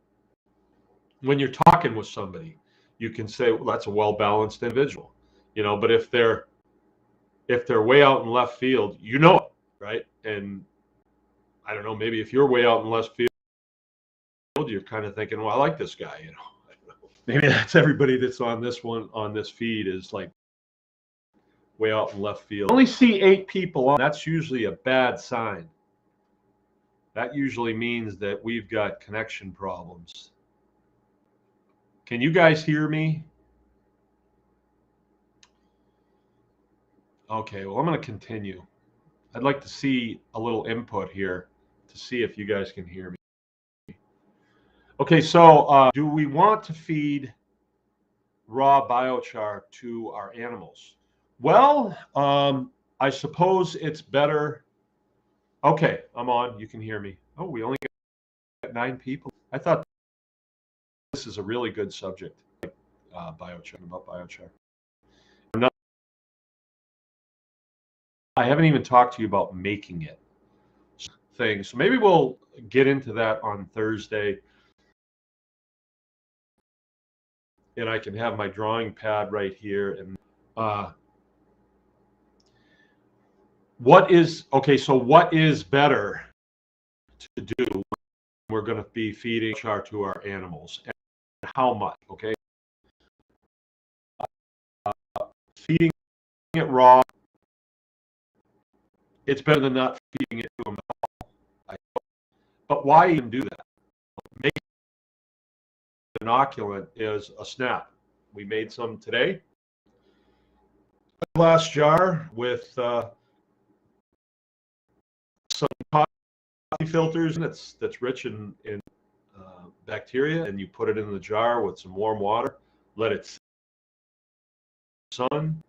when you're talking with somebody, you can say, well, that's a well-balanced individual. You know, but if they're way out in left field, you know it, right? And I don't know, maybe if you're way out in left field, you're kind of thinking, well, I like this guy, you know. Maybe that's everybody that's on this feed is like way out in left field. I only see 8 people on. That's usually a bad sign. That usually means that we've got connection problems. Can you guys hear me? Okay, well, I'm going to continue. I'd like to see a little input here to see if you guys can hear me. Okay, so do we want to feed raw biochar to our animals? Well, I suppose it's better. Okay, I'm on. You can hear me. Oh, we only got 9 people. I thought this is a really good subject, biochar, about biochar. I haven't even talked to you about making it thing. So maybe we'll get into that on Thursday. And I can have my drawing pad right here. And what is better to do when we're going to be feeding char to our animals, and how much? Okay, feeding it raw, it's better than not feeding it to them at all. But why even do that? Making inoculant is a snap. We made some today. A glass jar with some coffee filters, and that's rich in bacteria, and you put it in the jar with some warm water, let it sun,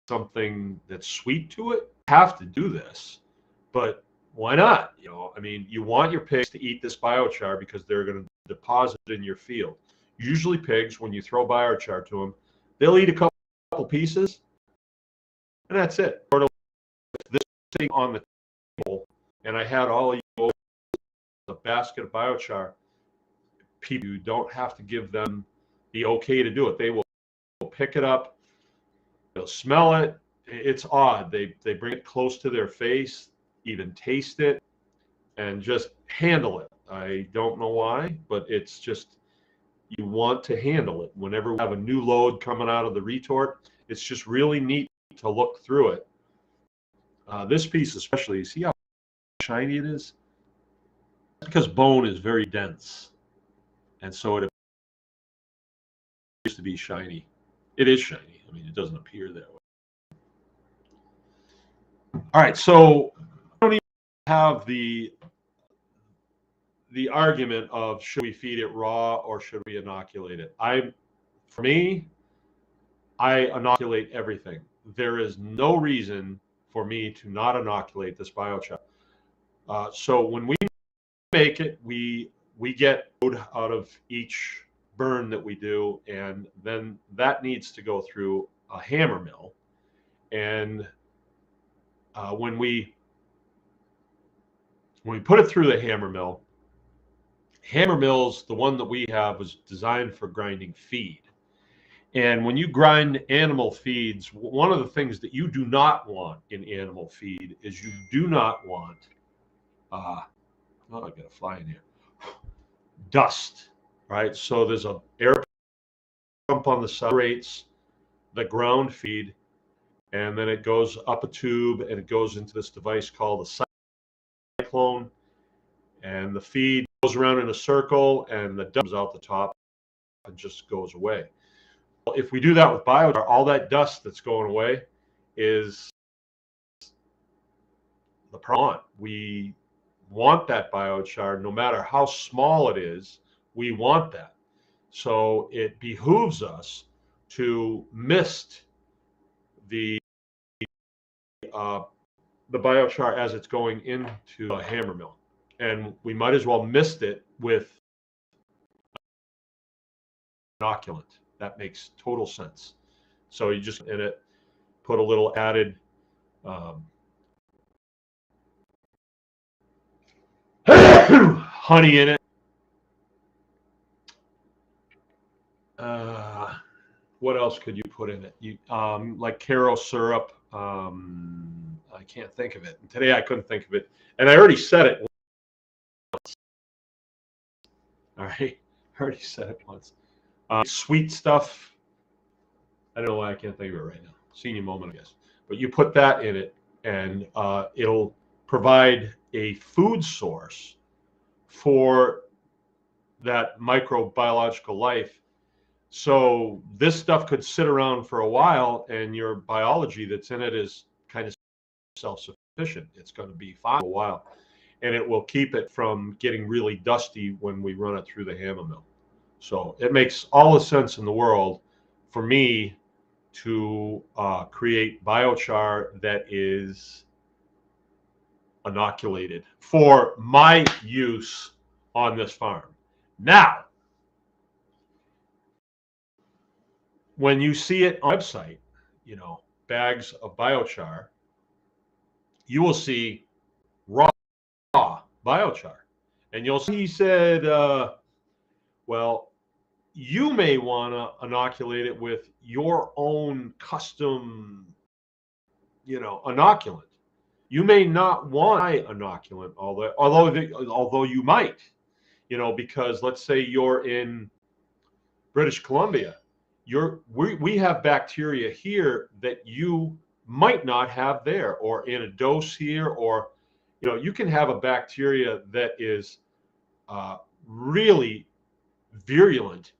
something that's sweet to it. You have to do this, but why not? You know, I mean, you want your pigs to eat this biochar because they're going to deposit it in your field. Usually pigs, when you throw biochar to them, they'll eat a couple pieces, and that's it. Sort of this thing on the table, and I had all of you over a basket of biochar. People, you don't have to give them the okay to do it. They will pick it up, they'll smell it. It's odd. They bring it close to their face, even taste it, and just handle it. I don't know why, but it's just, you want to handle it. Whenever we have a new load coming out of the retort, it's just really neat to look through it. This piece especially, you see how shiny it is? That's because bone is very dense, and so it appears to be shiny. It is shiny. I mean, it doesn't appear that way. All right, so I don't even have the argument of should we feed it raw or should we inoculate it. For me, I inoculate everything. There is no reason for me to not inoculate this biochar. So when we make it, we get wood out of each burn that we do, and then that needs to go through a hammer mill. And when we put it through the hammer mills, the one that we have was designed for grinding feed. And when you grind animal feeds, one of the things that you do not want in animal feed is you do not want, oh, I got a fly in here, dust, right? So there's a air pump on the side, separates the ground feed and then it goes up a tube and it goes into this device called a cyclone, and the feed goes around in a circle and the dust comes out the top and just goes away. Well, if we do that with biochar, all that dust that's going away is the problem. We want that biochar, no matter how small it is, we want that. So it behooves us to mist the biochar as it's going into a hammer mill, and we might as well mist it with inoculant. That makes total sense. So you just in it put a little added honey in it. What else could you put in it? You like Caro syrup. I can't think of it. And today I couldn't think of it, and I already said it once. All right, I already said it once. Sweet stuff. I don't know why I can't think of it right now. Senior moment, I guess. But you put that in it, and it'll provide a food source for that microbiological life. So this stuff could sit around for a while, and your biology that's in it is kind of self-sufficient. It's going to be fine for a while, and it will keep it from getting really dusty when we run it through the hammer mill. So it makes all the sense in the world for me to create biochar that is inoculated for my use on this farm. Now, when you see it on the website, you know, bags of biochar, you will see raw biochar. And you'll see, he said, well, you may want to inoculate it with your own custom, you know, inoculant. You may not want inoculant, although you might, you know, because let's say you're in British Columbia, we have bacteria here that you might not have there, or in a dose here, or you know, you can have a bacteria that is really virulent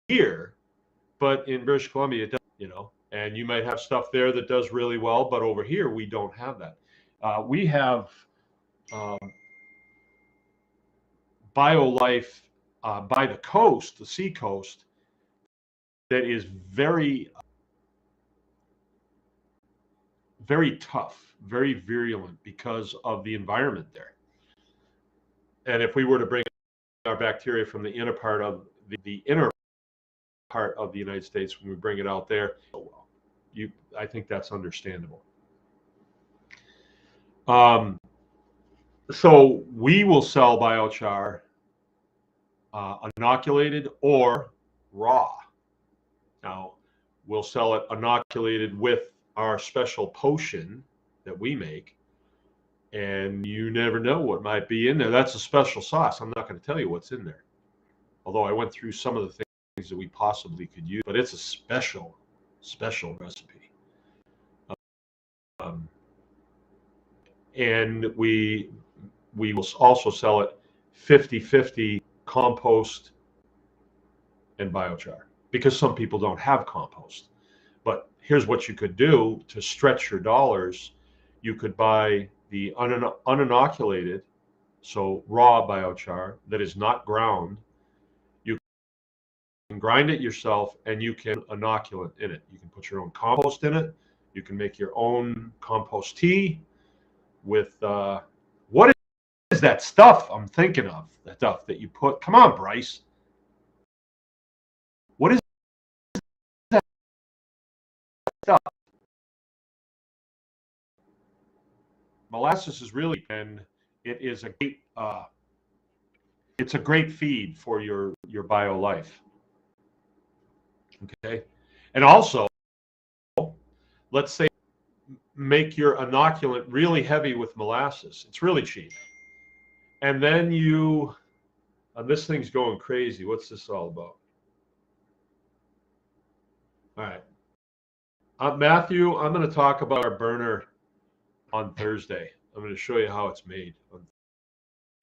here, but in British Columbia, it doesn't, you know, and you might have stuff there that does really well, but over here we don't have that. We have BioLife by the coast, the sea coast, that is very, very tough, very virulent because of the environment there. And if we were to bring our bacteria from the inner part of the inner part of the United States, when we bring it out there, well, I think that's understandable. So we will sell biochar inoculated or raw. Now, we'll sell it inoculated with our special potion that we make, and you never know what might be in there. That's a special sauce. I'm not going to tell you what's in there, although I went through some of the things that we possibly could use, but it's a special recipe. And we will also sell it 50-50 compost and biochar, because some people don't have compost. But here's what you could do to stretch your dollars. You could buy the uninoculated, so raw biochar that is not ground. You can grind it yourself, and you can inoculate in it. You can put your own compost in it. You can make your own compost tea with what is that stuff I'm thinking of? That stuff that you put. Come on, Bryce. What is that stuff? Molasses is really, and it is a great, it's a great feed for your bio life. Okay, and also, let's say make your inoculant really heavy with molasses. It's really cheap, and then you, this thing's going crazy. What's this all about? All right. Matthew, I'm going to talk about our burner on Thursday. I'm going to show you how it's made on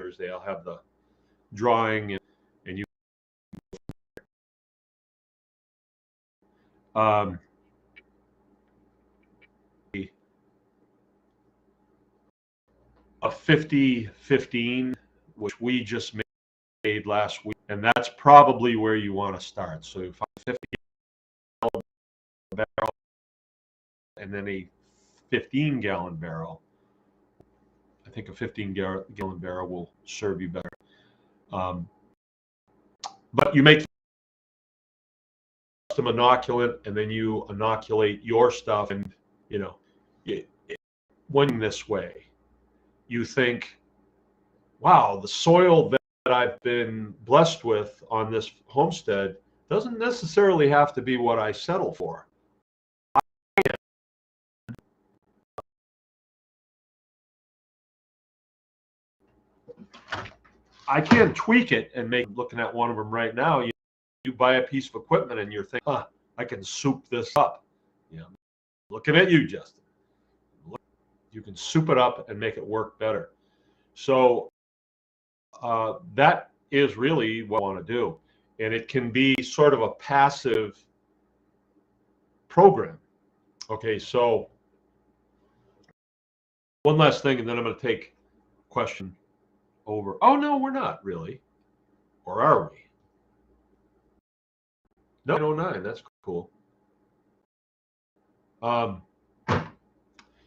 Thursday. I'll have the drawing and you. A 50-15, which we just made last week, and that's probably where you want to start. So you find a 50 barrel and then a 15-gallon barrel. I think a 15-gallon barrel will serve you better. But you make custom inoculant, and then you inoculate your stuff, and you know, when this way, you think, wow, the soil that I've been blessed with on this homestead doesn't necessarily have to be what I settle for. I can tweak it and make, looking at one of them right now, you buy a piece of equipment and you're thinking, I can soup this up. You know, looking at you, Justin. You can soup it up and make it work better. So that is really what I want to do. And it can be sort of a passive program. Okay, so one last thing, and then I'm going to take a question over. Oh, no, we're not really. Or are we? 909, that's cool.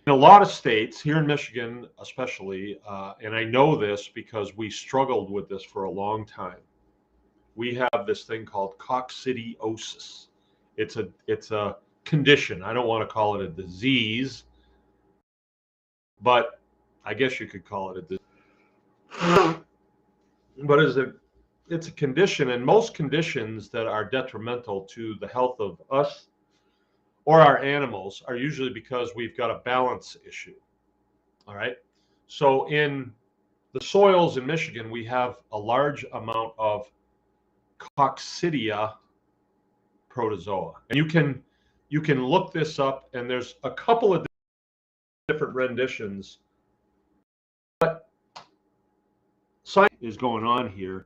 In a lot of states, here in Michigan especially, and I know this because we struggled with this for a long time, we have this thing called coccidiosis. It's a condition. I don't want to call it a disease, but I guess you could call it a disease. But it's a condition, and most conditions that are detrimental to the health of us or our animals are usually because we've got a balance issue. All right. So in the soils in Michigan, we have a large amount of Coccidia protozoa. And you can look this up, and there's a couple of different renditions. But science is going on here.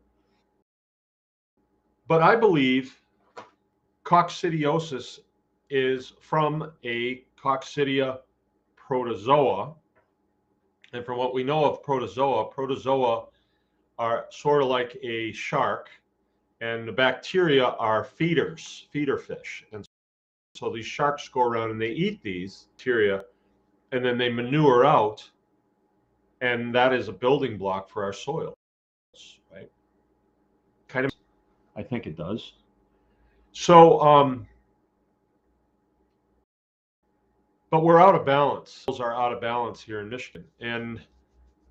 But I believe coccidiosis is from a Coccidia protozoa. And from what we know of protozoa are sort of like a shark, and the bacteria are feeder fish. And so these sharks go around and they eat these bacteria, and then they manure out, and that is a building block for our soils, right? Kind of, I think it does. So, but we're out of balance. Are out of balance here in Michigan, and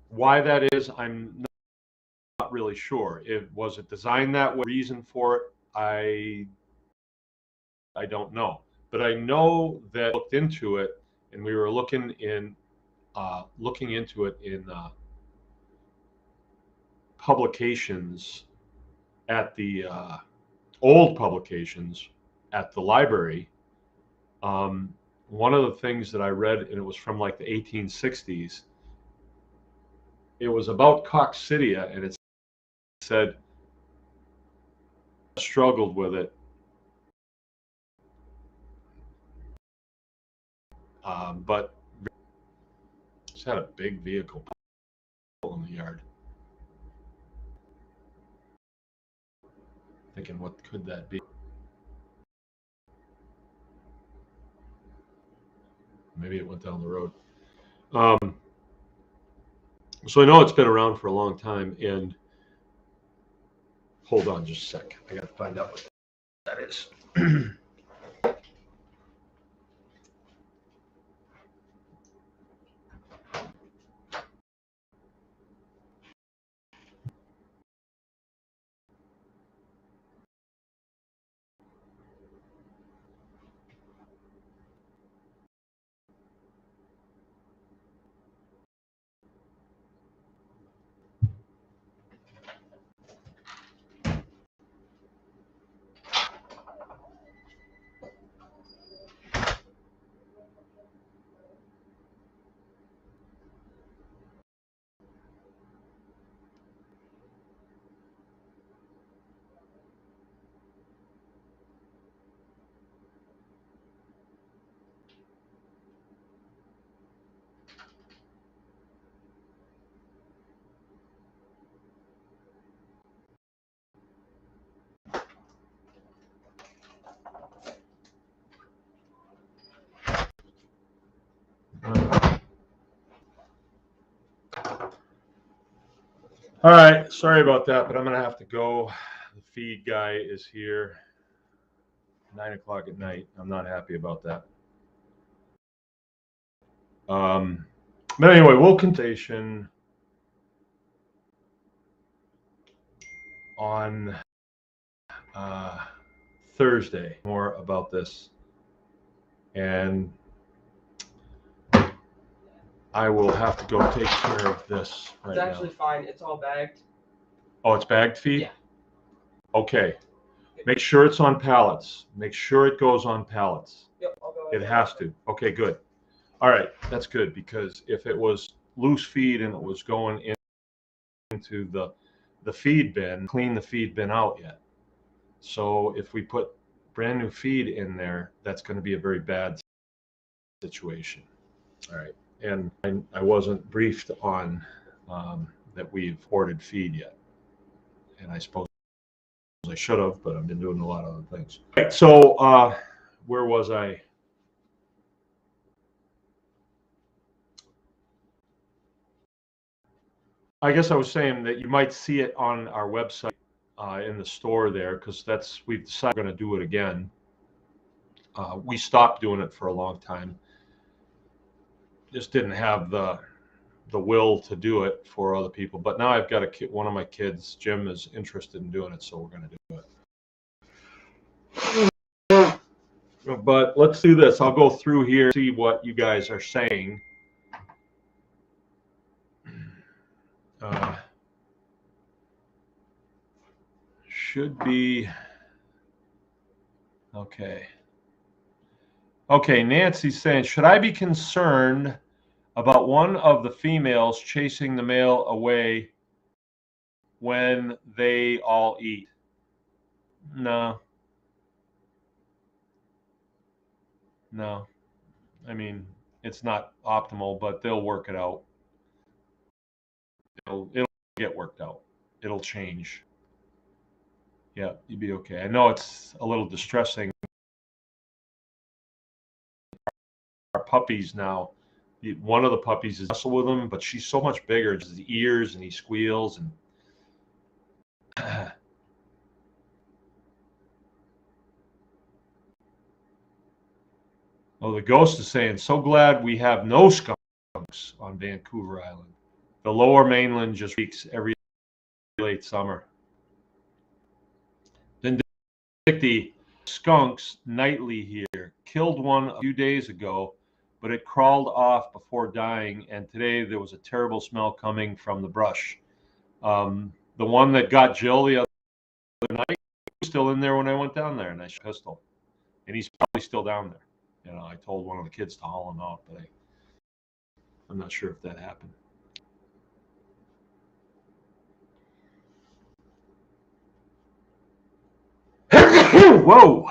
why that is, I'm not really sure. Was it designed that way? Reason for it, I don't know. But I know that I looked into it, and we were looking into it in publications at the old publications at the library. One of the things that I read, and it was from like the 1860s, it was about coccidia, and it said struggled with it, but just had a big vehicle in the yard. Thinking, what could that be? Maybe it went down the road. So I know it's been around for a long time, and hold on just a sec. I got to find out what that is. All right, sorry about that, but I'm gonna have to go. The feed guy is here. 9 o'clock at night. I'm not happy about that. But anyway, we'll continue on Thursday more about this, and I will have to go take care of this right now. It's actually fine. It's all bagged. Oh, it's bagged feed? Yeah. Okay. Make sure it's on pallets. Make sure it goes on pallets. Yep, I'll go. It has to. Okay, good. All right, that's good, because if it was loose feed and it was going into the feed bin, clean the feed bin out yet. So if we put brand new feed in there, that's going to be a very bad situation. All right, and I wasn't briefed on that we've ordered feed yet, and I suppose I should have, but I've been doing a lot of other things. Right, so where was I? I guess I was saying that you might see it on our website in the store there, because we've decided we're going to do it again. We stopped doing it for a long time. Just didn't have the will to do it for other people. But now I've got a kid, one of my kids, Jim, is interested in doing it, so we're going to do it. But let's do this. I'll go through here, see what you guys are saying. Should be okay. Okay, Nancy's saying, should I be concerned about one of the females chasing the male away when they all eat? No. No. I mean, it's not optimal, but they'll work it out. It'll get worked out. It'll change. Yeah, you'd be okay. I know it's a little distressing. Our puppies now, one of the puppies is wrestle with him, but she's so much bigger. Just his ears, and he squeals, and oh, the ghost is saying, so glad we have no skunks on Vancouver Island. The lower mainland just reeks every late summer. Then the skunks nightly here. Killed one a few days ago, but it crawled off before dying, and today there was a terrible smell coming from the brush. The one that got Jill the other night, he was still in there when I went down there, and I shot a pistol. And he's probably still down there. You know, I told one of the kids to haul him out, but I'm not sure if that happened. Whoa.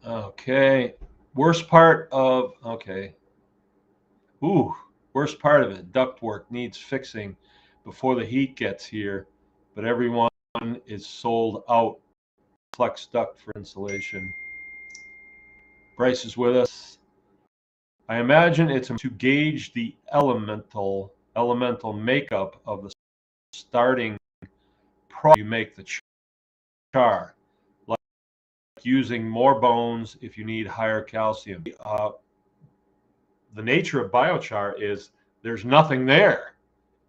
Okay. Worst part of, okay. Ooh, worst part of it. Ductwork needs fixing before the heat gets here, but everyone is sold out. Flex duct for insulation. Bryce is with us. I imagine it's to gauge the elemental makeup of the starting product you make the char, like using more bones if you need higher calcium. The nature of biochar is there's nothing there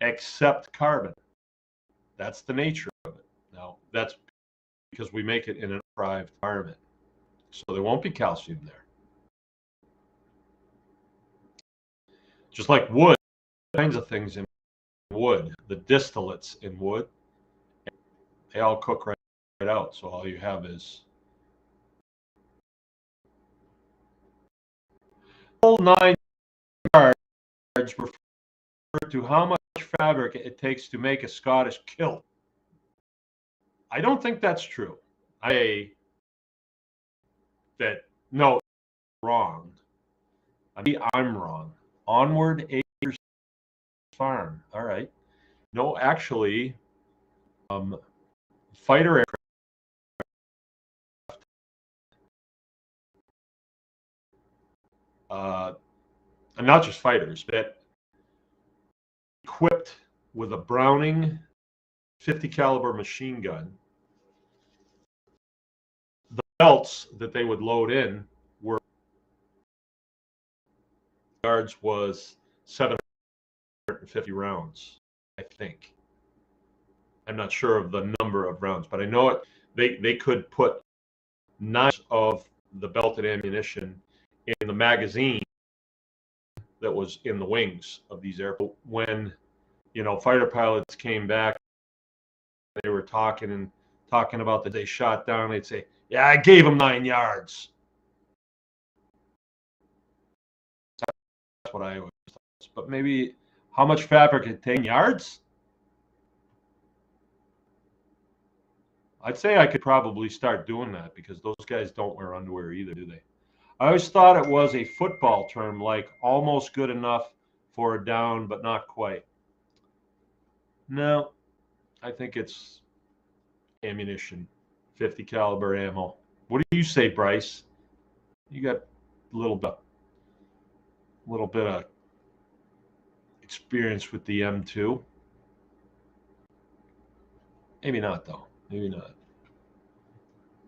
except carbon. That's the nature of it. Now, that's because we make it in a deprived environment, so there won't be calcium there. Just like wood, kinds of things in wood, the distillates in wood, they all cook right out. So all you have is whole 9 yards refer to how much fabric it takes to make a Scottish kilt. I don't think that's true. No, wrong. I'm wrong. Onward Acres Farm. All right. No, actually, fighter aircraft. and not just fighters, but equipped with a Browning 50 caliber machine gun. The belts that they would load in were yards was 750 rounds, I think. I'm not sure of the number of rounds, but I know it. They could put 9 of the belted ammunition in the magazine that was in the wings of these airplanes. When, you know, fighter pilots came back, they were talking about that they shot down. They'd say, "Yeah, I gave them 9 yards." That's what I always thought. But maybe how much fabric at 10 yards? I'd say I could probably start doing that because those guys don't wear underwear either, do they? I always thought it was a football term, like almost good enough for a down, but not quite. No, I think it's ammunition, 50 caliber ammo. What do you say, Bryce? You got a little bit of experience with the M2. Maybe not, though. Maybe not.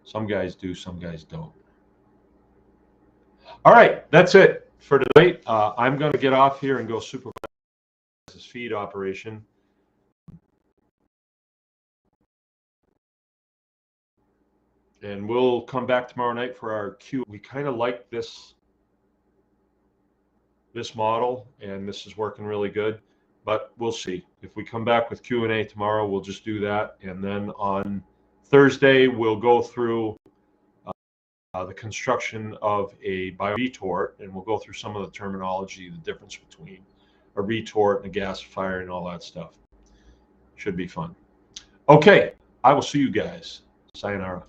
Some guys do, some guys don't. All right, that's it for tonight. I'm going to get off here and go supervise this feed operation. And we'll come back tomorrow night for our Q. We kind of like this model, and this is working really good. But we'll see. If we come back with Q&A tomorrow, we'll just do that. And then on Thursday, we'll go through the construction of a retort, and we'll go through some of the terminology, the difference between a retort and a gasifier and all that stuff. Should be fun. Okay, I will see you guys. Sayonara.